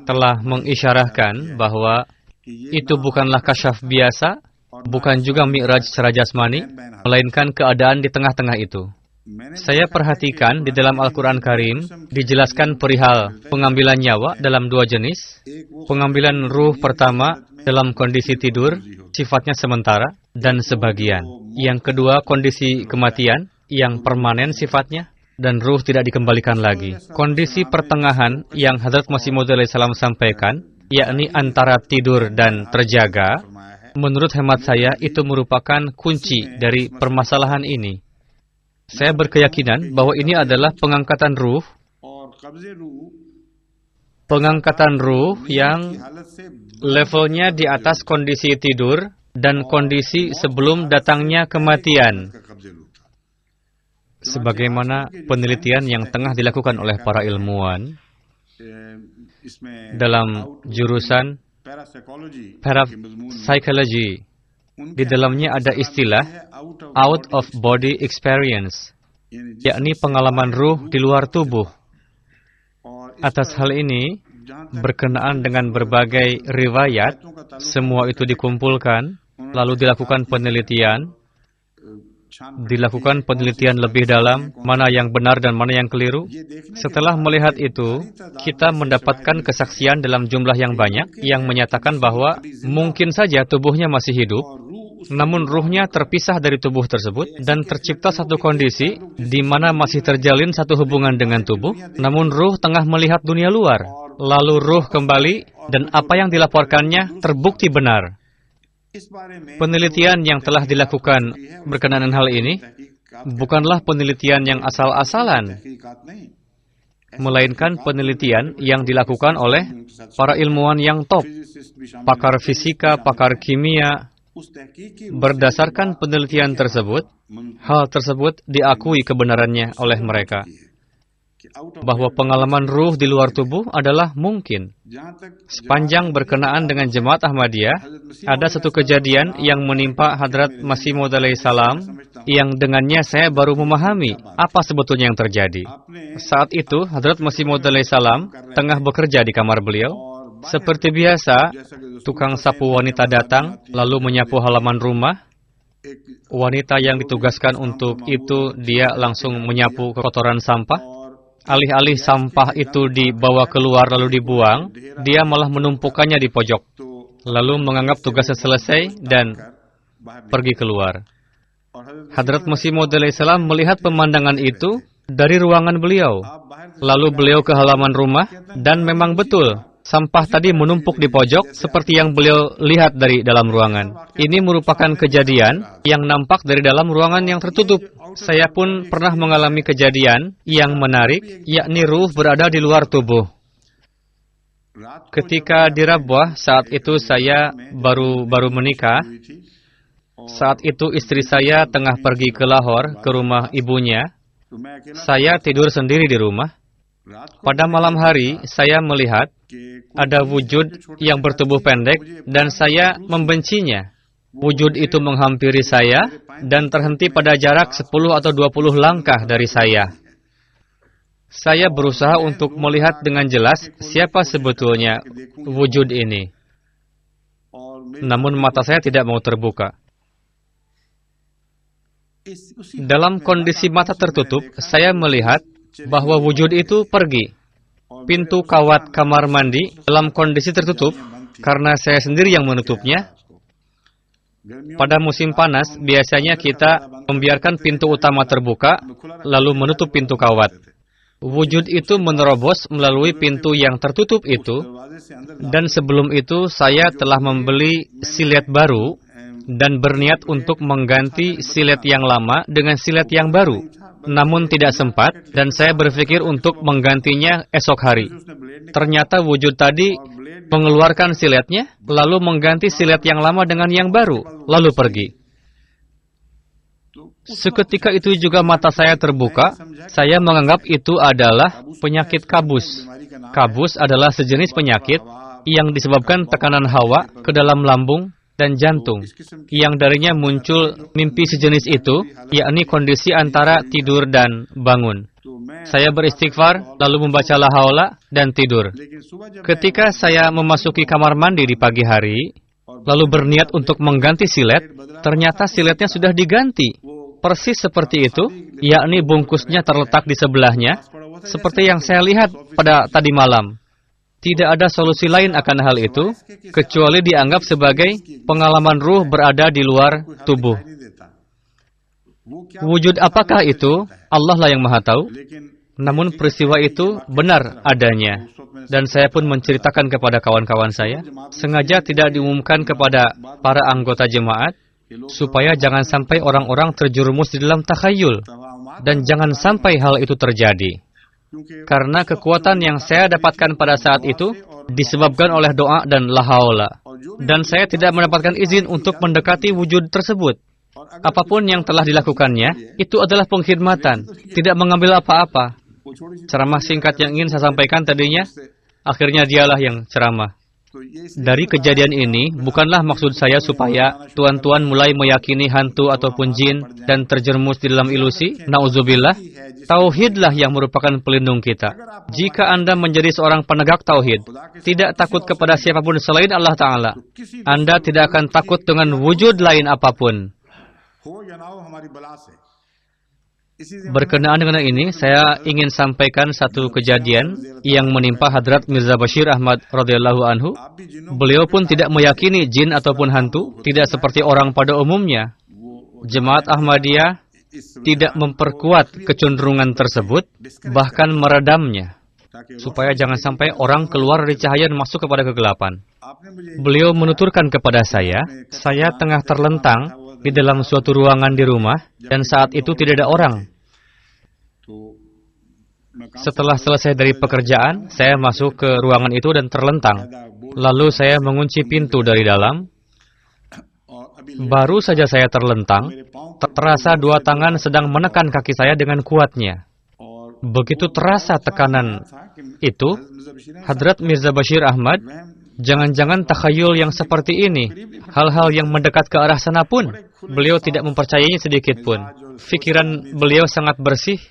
telah mengisyarahkan bahwa itu bukanlah kasyaf biasa, bukan juga mi'raj secara jasmani, melainkan keadaan di tengah-tengah itu. Saya perhatikan di dalam Al-Quran Karim, dijelaskan perihal pengambilan nyawa dalam dua jenis. Pengambilan ruh pertama dalam kondisi tidur, sifatnya sementara, dan sebagian. Yang kedua, kondisi kematian, yang permanen sifatnya, dan ruh tidak dikembalikan lagi. Kondisi pertengahan yang Hadrat Masih Maud alaihissalam sampaikan, yakni antara tidur dan terjaga, menurut hemat saya itu merupakan kunci dari permasalahan ini. Saya berkeyakinan bahwa ini adalah pengangkatan ruh yang levelnya di atas kondisi tidur dan kondisi sebelum datangnya kematian. Sebagaimana penelitian yang tengah dilakukan oleh para ilmuwan dalam jurusan parapsychology. Di dalamnya ada istilah out of body experience, yakni pengalaman ruh di luar tubuh. Atas hal ini, berkenaan dengan berbagai riwayat, semua itu dikumpulkan, lalu dilakukan penelitian lebih dalam, mana yang benar dan mana yang keliru. Setelah melihat itu, kita mendapatkan kesaksian dalam jumlah yang banyak, yang menyatakan bahwa mungkin saja tubuhnya masih hidup, namun ruhnya terpisah dari tubuh tersebut dan tercipta satu kondisi di mana masih terjalin satu hubungan dengan tubuh, namun ruh tengah melihat dunia luar. Lalu ruh kembali dan apa yang dilaporkannya terbukti benar. Penelitian yang telah dilakukan berkenaan hal ini bukanlah penelitian yang asal-asalan, melainkan penelitian yang dilakukan oleh para ilmuwan yang top, pakar fisika, pakar kimia. Berdasarkan penelitian tersebut, hal tersebut diakui kebenarannya oleh mereka, bahwa pengalaman ruh di luar tubuh adalah mungkin. Sepanjang berkenaan dengan Jemaat Ahmadiyah, ada satu kejadian yang menimpa Hadrat Masih Maud alaihissalam, yang dengannya saya baru memahami apa sebetulnya yang terjadi. Saat itu, Hadrat Masih Maud alaihissalam tengah bekerja di kamar beliau. Seperti biasa, tukang sapu wanita datang, lalu menyapu halaman rumah. Wanita yang ditugaskan untuk itu, dia langsung menyapu kotoran sampah. Alih-alih sampah itu dibawa keluar lalu dibuang, dia malah menumpukannya di pojok, lalu menganggap tugasnya selesai dan pergi keluar. Hadrat Masih Maud alaihissalam melihat pemandangan itu dari ruangan beliau. Lalu beliau ke halaman rumah, dan memang betul, sampah tadi menumpuk di pojok seperti yang beliau lihat dari dalam ruangan. Ini merupakan kejadian yang nampak dari dalam ruangan yang tertutup. Saya pun pernah mengalami kejadian yang menarik, yakni ruh berada di luar tubuh. Ketika di Rabwah, saat itu saya baru menikah. Saat itu istri saya tengah pergi ke Lahore, ke rumah ibunya. Saya tidur sendiri di rumah. Pada malam hari, saya melihat ada wujud yang bertubuh pendek dan saya membencinya. Wujud itu menghampiri saya dan terhenti pada jarak 10 atau 20 langkah dari saya. Saya berusaha untuk melihat dengan jelas siapa sebetulnya wujud ini. Namun mata saya tidak mau terbuka. Dalam kondisi mata tertutup, saya melihat bahwa wujud itu pergi. Pintu kawat kamar mandi dalam kondisi tertutup karena saya sendiri yang menutupnya. Pada musim panas, biasanya kita membiarkan pintu utama terbuka, lalu menutup pintu kawat. Wujud itu menerobos melalui pintu yang tertutup itu, dan sebelum itu saya telah membeli silet baru dan berniat untuk mengganti silet yang lama dengan silet yang baru. Namun tidak sempat, dan saya berpikir untuk menggantinya esok hari. Ternyata wujud tadi mengeluarkan siletnya, lalu mengganti silet yang lama dengan yang baru, lalu pergi. Seketika itu juga mata saya terbuka, saya menganggap itu adalah penyakit kabus. Kabus adalah sejenis penyakit yang disebabkan tekanan hawa ke dalam lambung dan jantung, yang darinya muncul mimpi sejenis itu, yakni kondisi antara tidur dan bangun. Saya beristighfar, lalu membaca la haula dan tidur. Ketika saya memasuki kamar mandi di pagi hari, lalu berniat untuk mengganti silet, ternyata siletnya sudah diganti. Persis seperti itu, yakni bungkusnya terletak di sebelahnya, seperti yang saya lihat pada tadi malam. Tidak ada solusi lain akan hal itu, kecuali dianggap sebagai pengalaman ruh berada di luar tubuh. Wujud apakah itu? Allah lah yang maha tahu. Namun peristiwa itu benar adanya. Dan saya pun menceritakan kepada kawan-kawan saya, sengaja tidak diumumkan kepada para anggota jemaat, supaya jangan sampai orang-orang terjerumus di dalam takhayul. Dan jangan sampai hal itu terjadi. Karena kekuatan yang saya dapatkan pada saat itu disebabkan oleh doa dan la haula. Dan saya tidak mendapatkan izin untuk mendekati wujud tersebut. Apapun yang telah dilakukannya, itu adalah pengkhidmatan, tidak mengambil apa-apa. Ceramah singkat yang ingin saya sampaikan tadinya, akhirnya dialah yang ceramah. Dari kejadian ini, bukanlah maksud saya supaya tuan-tuan mulai meyakini hantu ataupun jin dan terjerumus di dalam ilusi. Nauzubillah. Tauhidlah yang merupakan pelindung kita. Jika Anda menjadi seorang penegak tauhid, tidak takut kepada siapapun selain Allah Ta'ala, Anda tidak akan takut dengan wujud lain apapun. Berkenaan dengan ini, saya ingin sampaikan satu kejadian yang menimpa Hadrat Mirza Bashir Ahmad radhiyallahu anhu. Beliau pun tidak meyakini jin ataupun hantu, tidak seperti orang pada umumnya. Jemaat Ahmadiyah tidak memperkuat kecenderungan tersebut, bahkan meredamnya, supaya jangan sampai orang keluar dari cahaya dan masuk kepada kegelapan. Beliau menuturkan kepada saya tengah terlentang di dalam suatu ruangan di rumah, dan saat itu tidak ada orang. Setelah selesai dari pekerjaan, saya masuk ke ruangan itu dan terlentang. Lalu saya mengunci pintu dari dalam. Baru saja saya terlentang, terasa dua tangan sedang menekan kaki saya dengan kuatnya. Begitu terasa tekanan itu, Hadrat Mirza Bashir Ahmad, jangan-jangan takhayul yang seperti ini, hal-hal yang mendekat ke arah sana pun, beliau tidak mempercayainya sedikit pun. Pikiran beliau sangat bersih.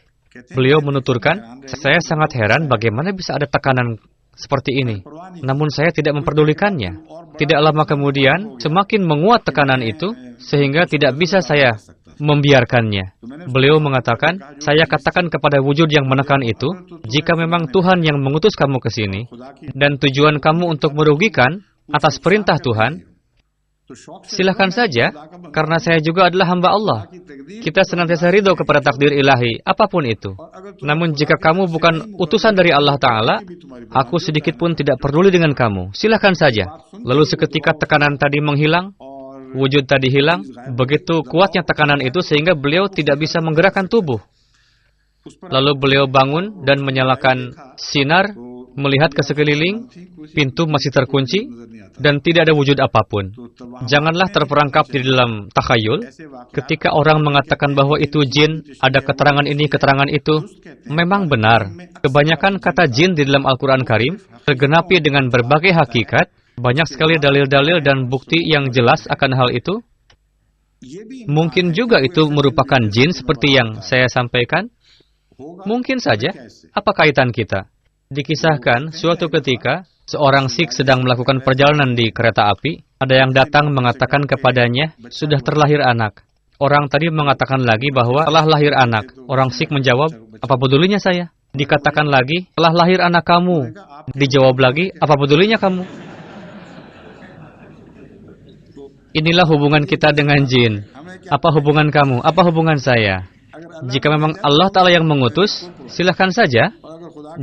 Beliau menuturkan, saya sangat heran bagaimana bisa ada tekanan seperti ini. Namun saya tidak memperdulikannya. Tidak lama kemudian, semakin menguat tekanan itu, sehingga tidak bisa saya membiarkannya. Beliau mengatakan, saya katakan kepada wujud yang menekan itu, jika memang Tuhan yang mengutus kamu ke sini, dan tujuan kamu untuk merugikan atas perintah Tuhan, silahkan saja, karena saya juga adalah hamba Allah. Kita senantiasa ridho kepada takdir ilahi, apapun itu. Namun jika kamu bukan utusan dari Allah Ta'ala, aku sedikit pun tidak peduli dengan kamu. Silahkan saja. Lalu seketika tekanan tadi menghilang, wujud tadi hilang, begitu kuatnya tekanan itu sehingga beliau tidak bisa menggerakkan tubuh. Lalu beliau bangun dan menyalakan sinar, melihat ke sekeliling, pintu masih terkunci, dan tidak ada wujud apapun. Janganlah terperangkap di dalam takhayul. Ketika orang mengatakan bahwa itu jin, ada keterangan ini, keterangan itu, memang benar. Kebanyakan kata jin di dalam Al-Quran Karim tergenapi dengan berbagai hakikat, banyak sekali dalil-dalil dan bukti yang jelas akan hal itu. Mungkin juga itu merupakan jin seperti yang saya sampaikan. Mungkin saja. Apa kaitan kita? Dikisahkan suatu ketika, seorang Sikh sedang melakukan perjalanan di kereta api. Ada yang datang mengatakan kepadanya, sudah terlahir anak. Orang tadi mengatakan lagi bahwa telah lahir anak. Orang Sikh menjawab, apa pedulinya saya? Dikatakan lagi, telah lahir anak kamu. Dijawab lagi, apa pedulinya kamu? Inilah hubungan kita dengan jin. Apa hubungan kamu? Apa hubungan saya? Jika memang Allah Ta'ala yang mengutus, silahkan saja.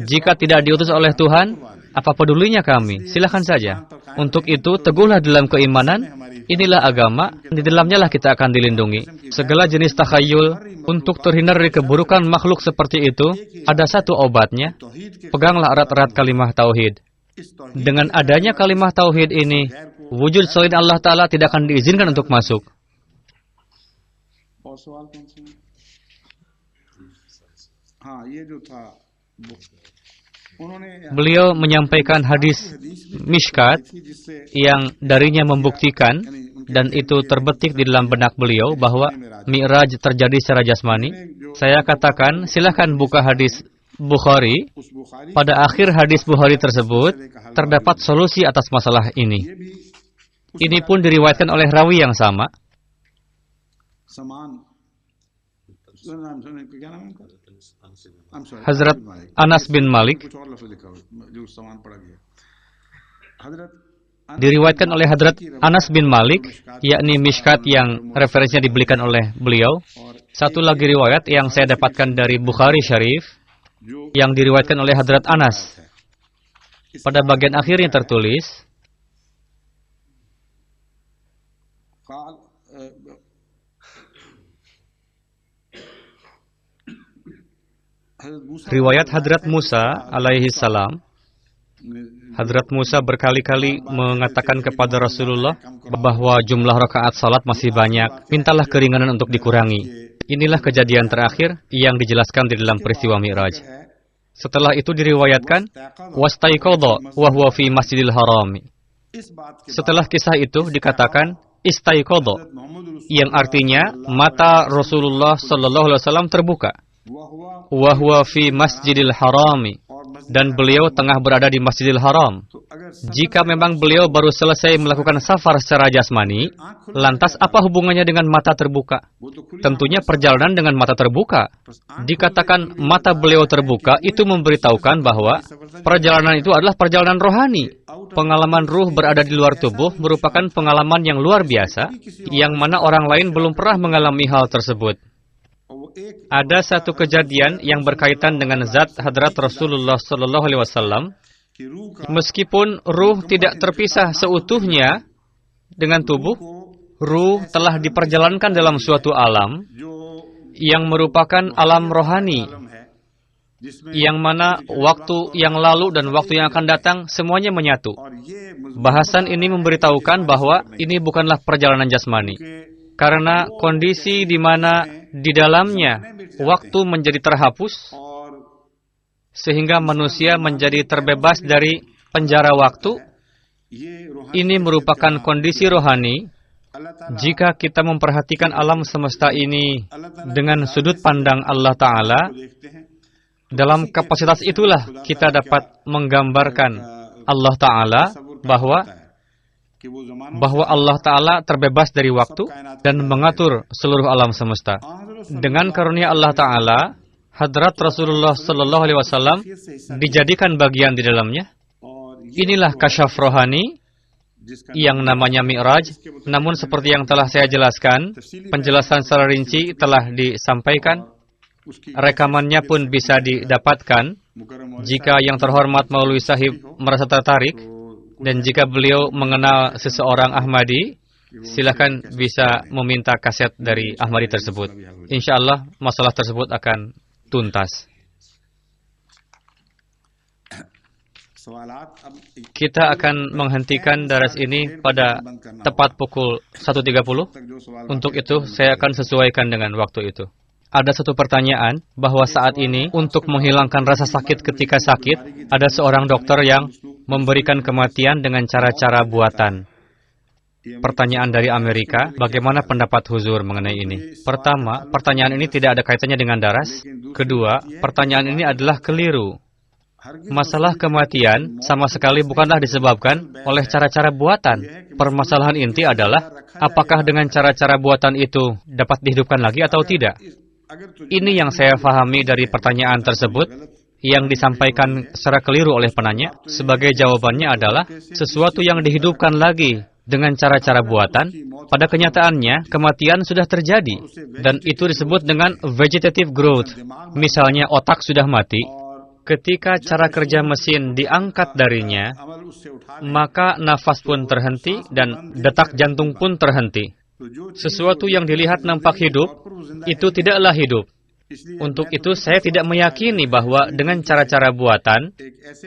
Jika tidak diutus oleh Tuhan, apa pedulinya kami? Silahkan saja. Untuk itu, teguhlah dalam keimanan. Inilah agama, di dalamnya lah kita akan dilindungi. Segala jenis takhayul, untuk terhindar dari keburukan makhluk seperti itu, ada satu obatnya. Peganglah erat-erat kalimah tauhid. Dengan adanya kalimah tauhid ini, wujud selain Allah Ta'ala tidak akan diizinkan untuk masuk. Beliau menyampaikan hadis Mishkat yang darinya membuktikan, dan itu terbetik di dalam benak beliau, bahwa Mi'raj terjadi secara jasmani. Saya katakan, silahkan buka hadis Bukhari. Pada akhir hadis Bukhari tersebut, terdapat solusi atas masalah ini. Ini pun diriwayatkan oleh rawi yang sama. Hazrat Anas bin Malik, diriwayatkan oleh Hazrat Anas bin Malik, yakni Mishkat yang referensinya dibelikan oleh beliau. Satu lagi riwayat yang saya dapatkan dari Bukhari Syarif, yang diriwayatkan oleh Hazrat Anas. Pada bagian akhirnya tertulis, riwayat Hadrat Musa alaihi salam. Hadrat Musa berkali-kali mengatakan kepada Rasulullah bahwa jumlah rakaat salat masih banyak, mintalah keringanan untuk dikurangi. Inilah kejadian terakhir yang dijelaskan di dalam peristiwa Mi'raj. Setelah itu diriwayatkan, wastaiqadha wa huwa fi Masjidil Haram. Setelah kisah itu dikatakan istaiqadha, yang artinya mata Rasulullah sallallahu alaihi wasallam terbuka. Wa huwa fi Masjidil Haram, dan beliau tengah berada di Masjidil Haram. Jika memang beliau baru selesai melakukan safar secara jasmani, lantas apa hubungannya dengan mata terbuka? Tentunya perjalanan dengan mata terbuka. Dikatakan mata beliau terbuka, itu memberitahukan bahwa perjalanan itu adalah perjalanan rohani. Pengalaman ruh berada di luar tubuh merupakan pengalaman yang luar biasa, yang mana orang lain belum pernah mengalami hal tersebut. Ada satu kejadian yang berkaitan dengan zat hadrat Rasulullah Sallallahu Alaihi Wasallam. Meskipun ruh tidak terpisah seutuhnya dengan tubuh, ruh telah diperjalankan dalam suatu alam yang merupakan alam rohani, yang mana waktu yang lalu dan waktu yang akan datang semuanya menyatu. Bahasan ini memberitahukan bahwa ini bukanlah perjalanan jasmani, karena kondisi di mana di dalamnya waktu menjadi terhapus, sehingga manusia menjadi terbebas dari penjara waktu. Ini merupakan kondisi rohani. Jika kita memperhatikan alam semesta ini dengan sudut pandang Allah Ta'ala, dalam kapasitas itulah kita dapat menggambarkan Allah Ta'ala bahwa Allah Ta'ala terbebas dari waktu dan mengatur seluruh alam semesta. Dengan karunia Allah Ta'ala, hadrat Rasulullah Sallallahu Alaihi Wasallam dijadikan bagian di dalamnya. Inilah kasyaf rohani yang namanya Mi'raj. Namun seperti yang telah saya jelaskan, penjelasan secara rinci telah disampaikan. Rekamannya pun bisa didapatkan. Jika yang terhormat Maulwi Sahib merasa tertarik, dan jika beliau mengenal seseorang Ahmadi, silakan bisa meminta kaset dari Ahmadi tersebut. Insya Allah masalah tersebut akan tuntas. Kita akan menghentikan daras ini pada tepat pukul 1.30. Untuk itu, saya akan sesuaikan dengan waktu itu. Ada satu pertanyaan bahwa saat ini, untuk menghilangkan rasa sakit ketika sakit, ada seorang dokter yang memberikan kematian dengan cara-cara buatan. Pertanyaan dari Amerika, bagaimana pendapat Huzur mengenai ini? Pertama, pertanyaan ini tidak ada kaitannya dengan daras. Kedua, pertanyaan ini adalah keliru. Masalah kematian sama sekali bukanlah disebabkan oleh cara-cara buatan. Permasalahan inti adalah, apakah dengan cara-cara buatan itu dapat dihidupkan lagi atau tidak? Ini yang saya pahami dari pertanyaan tersebut, yang disampaikan secara keliru oleh penanya. Sebagai jawabannya adalah, sesuatu yang dihidupkan lagi dengan cara-cara buatan, pada kenyataannya kematian sudah terjadi, dan itu disebut dengan vegetative growth. Misalnya otak sudah mati, ketika cara kerja mesin diangkat darinya, maka nafas pun terhenti dan detak jantung pun terhenti. Sesuatu yang dilihat nampak hidup, itu tidaklah hidup. Untuk itu saya tidak meyakini bahwa dengan cara-cara buatan,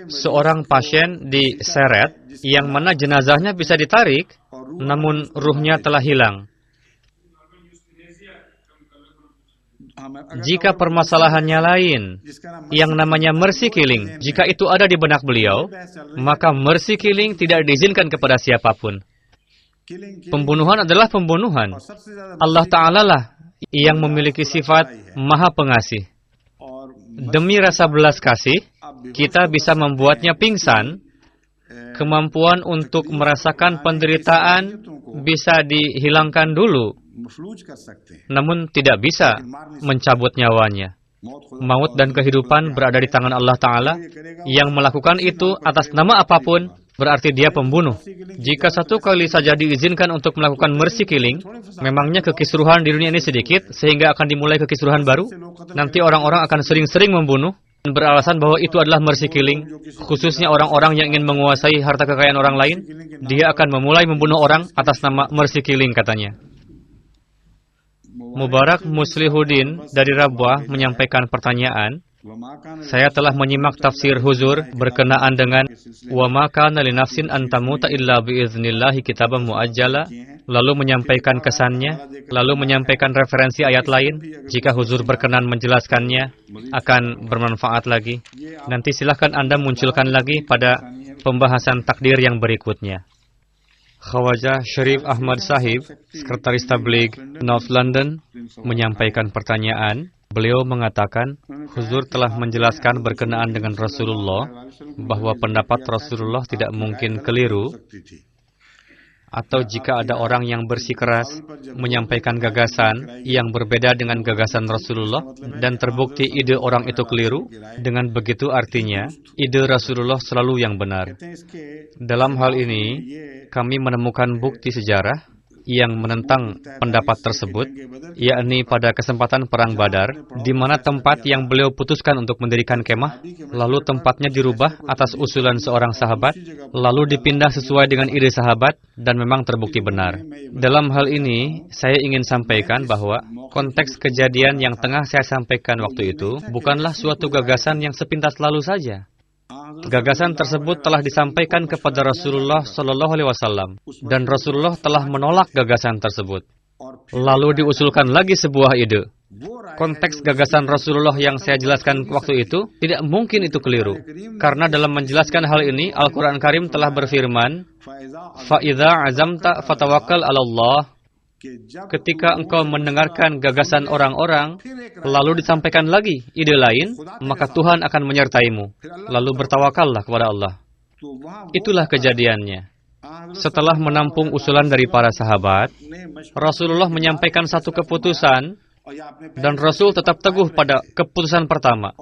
seorang pasien diseret, yang mana jenazahnya bisa ditarik, namun ruhnya telah hilang. Jika permasalahannya lain, yang namanya mercy killing, jika itu ada di benak beliau, maka mercy killing tidak diizinkan kepada siapapun. Pembunuhan adalah pembunuhan. Allah Ta'ala lah yang memiliki sifat maha pengasih. Demi rasa belas kasih, kita bisa membuatnya pingsan. Kemampuan untuk merasakan penderitaan bisa dihilangkan dulu, namun tidak bisa mencabut nyawanya. Maut dan kehidupan berada di tangan Allah Ta'ala. Yang melakukan itu atas nama apapun, berarti dia pembunuh. Jika satu kali saja diizinkan untuk melakukan mercy killing, memangnya kekisruhan di dunia ini sedikit, sehingga akan dimulai kekisruhan baru? Nanti orang-orang akan sering-sering membunuh, dan beralasan bahwa itu adalah mercy killing, khususnya orang-orang yang ingin menguasai harta kekayaan orang lain. Dia akan memulai membunuh orang atas nama mercy killing, katanya. Mubarak Muslihuddin dari Rabwah menyampaikan pertanyaan. Saya telah menyimak tafsir Huzur berkenaan dengan wa ma kana li nafsin an tamuta illa bi idznillahi kitaban muajjala, lalu menyampaikan kesannya, lalu menyampaikan referensi ayat lain. Jika Huzur berkenan menjelaskannya, akan bermanfaat lagi. Nanti silahkan Anda munculkan lagi pada pembahasan takdir yang berikutnya. Khawajah Syarif Ahmad Sahib, Sekretaris Tabligh North London, menyampaikan pertanyaan. Beliau mengatakan, Huzur telah menjelaskan berkenaan dengan Rasulullah bahwa pendapat Rasulullah tidak mungkin keliru, atau jika ada orang yang bersikeras menyampaikan gagasan yang berbeda dengan gagasan Rasulullah dan terbukti ide orang itu keliru, dengan begitu artinya ide Rasulullah selalu yang benar. Dalam hal ini, kami menemukan bukti sejarah yang menentang pendapat tersebut, yakni pada kesempatan Perang Badar, di mana tempat yang beliau putuskan untuk mendirikan kemah, lalu tempatnya dirubah atas usulan seorang sahabat, lalu dipindah sesuai dengan ide sahabat, dan memang terbukti benar. Dalam hal ini, saya ingin sampaikan bahwa konteks kejadian yang tengah saya sampaikan waktu itu bukanlah suatu gagasan yang sepintas lalu saja. Gagasan tersebut telah disampaikan kepada Rasulullah Shallallahu Alaihi Wasallam, dan Rasulullah telah menolak gagasan tersebut. Lalu diusulkan lagi sebuah ide. Konteks gagasan Rasulullah yang saya jelaskan waktu itu tidak mungkin itu keliru, karena dalam menjelaskan hal ini Al-Quran Karim telah berfirman, "Fa'idha azamta fatawakkal 'ala Allah." Ketika engkau mendengarkan gagasan orang-orang, lalu disampaikan lagi ide lain, maka Tuhan akan menyertaimu. Lalu bertawakallah kepada Allah. Itulah kejadiannya. Setelah menampung usulan dari para sahabat, Rasulullah menyampaikan satu keputusan, dan Rasul tetap teguh pada keputusan pertama.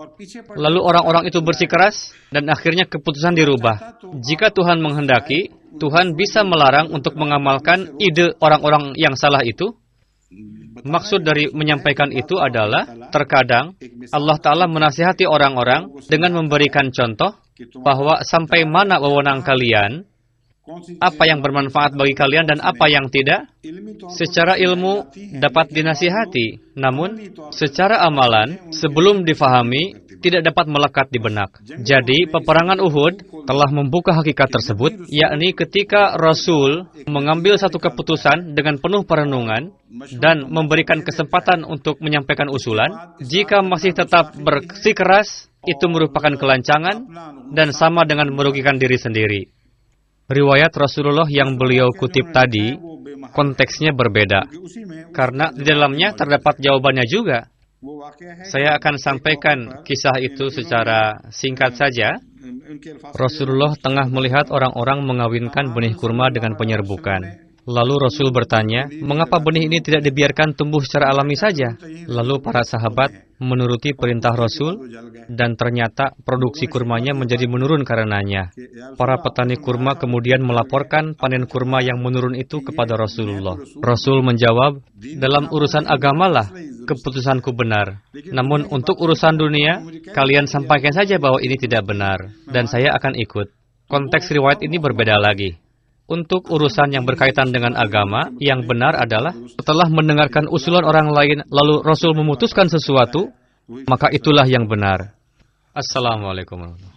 Lalu orang-orang itu bersikeras, dan akhirnya keputusan dirubah. Jika Tuhan menghendaki, Tuhan bisa melarang untuk mengamalkan ide orang-orang yang salah itu. Maksud dari menyampaikan itu adalah, terkadang Allah Ta'ala menasihati orang-orang dengan memberikan contoh bahwa sampai mana wewenang kalian, apa yang bermanfaat bagi kalian dan apa yang tidak. Secara ilmu dapat dinasihati, namun secara amalan sebelum difahami tidak dapat melekat di benak. Jadi peperangan Uhud telah membuka hakikat tersebut, yakni ketika Rasul mengambil satu keputusan dengan penuh perenungan dan memberikan kesempatan untuk menyampaikan usulan, jika masih tetap bersikeras, itu merupakan kelancangan dan sama dengan merugikan diri sendiri. Riwayat Rasulullah yang beliau kutip tadi, konteksnya berbeda, karena di dalamnya terdapat jawabannya juga. Saya akan sampaikan kisah itu secara singkat saja. Rasulullah tengah melihat orang-orang mengawinkan benih kurma dengan penyerbukan. Lalu Rasul bertanya, mengapa benih ini tidak dibiarkan tumbuh secara alami saja? Lalu para sahabat menuruti perintah Rasul, dan ternyata produksi kurmanya menjadi menurun karenanya. Para petani kurma kemudian melaporkan panen kurma yang menurun itu kepada Rasulullah. Rasul menjawab, dalam urusan agamalah keputusanku benar. Namun untuk urusan dunia, kalian sampaikan saja bahwa ini tidak benar, dan saya akan ikut. Konteks riwayat ini berbeda lagi. Untuk urusan yang berkaitan dengan agama, yang benar adalah setelah mendengarkan usulan orang lain, lalu Rasul memutuskan sesuatu, maka itulah yang benar. Assalamualaikum warahmatullahi wabarakatuh.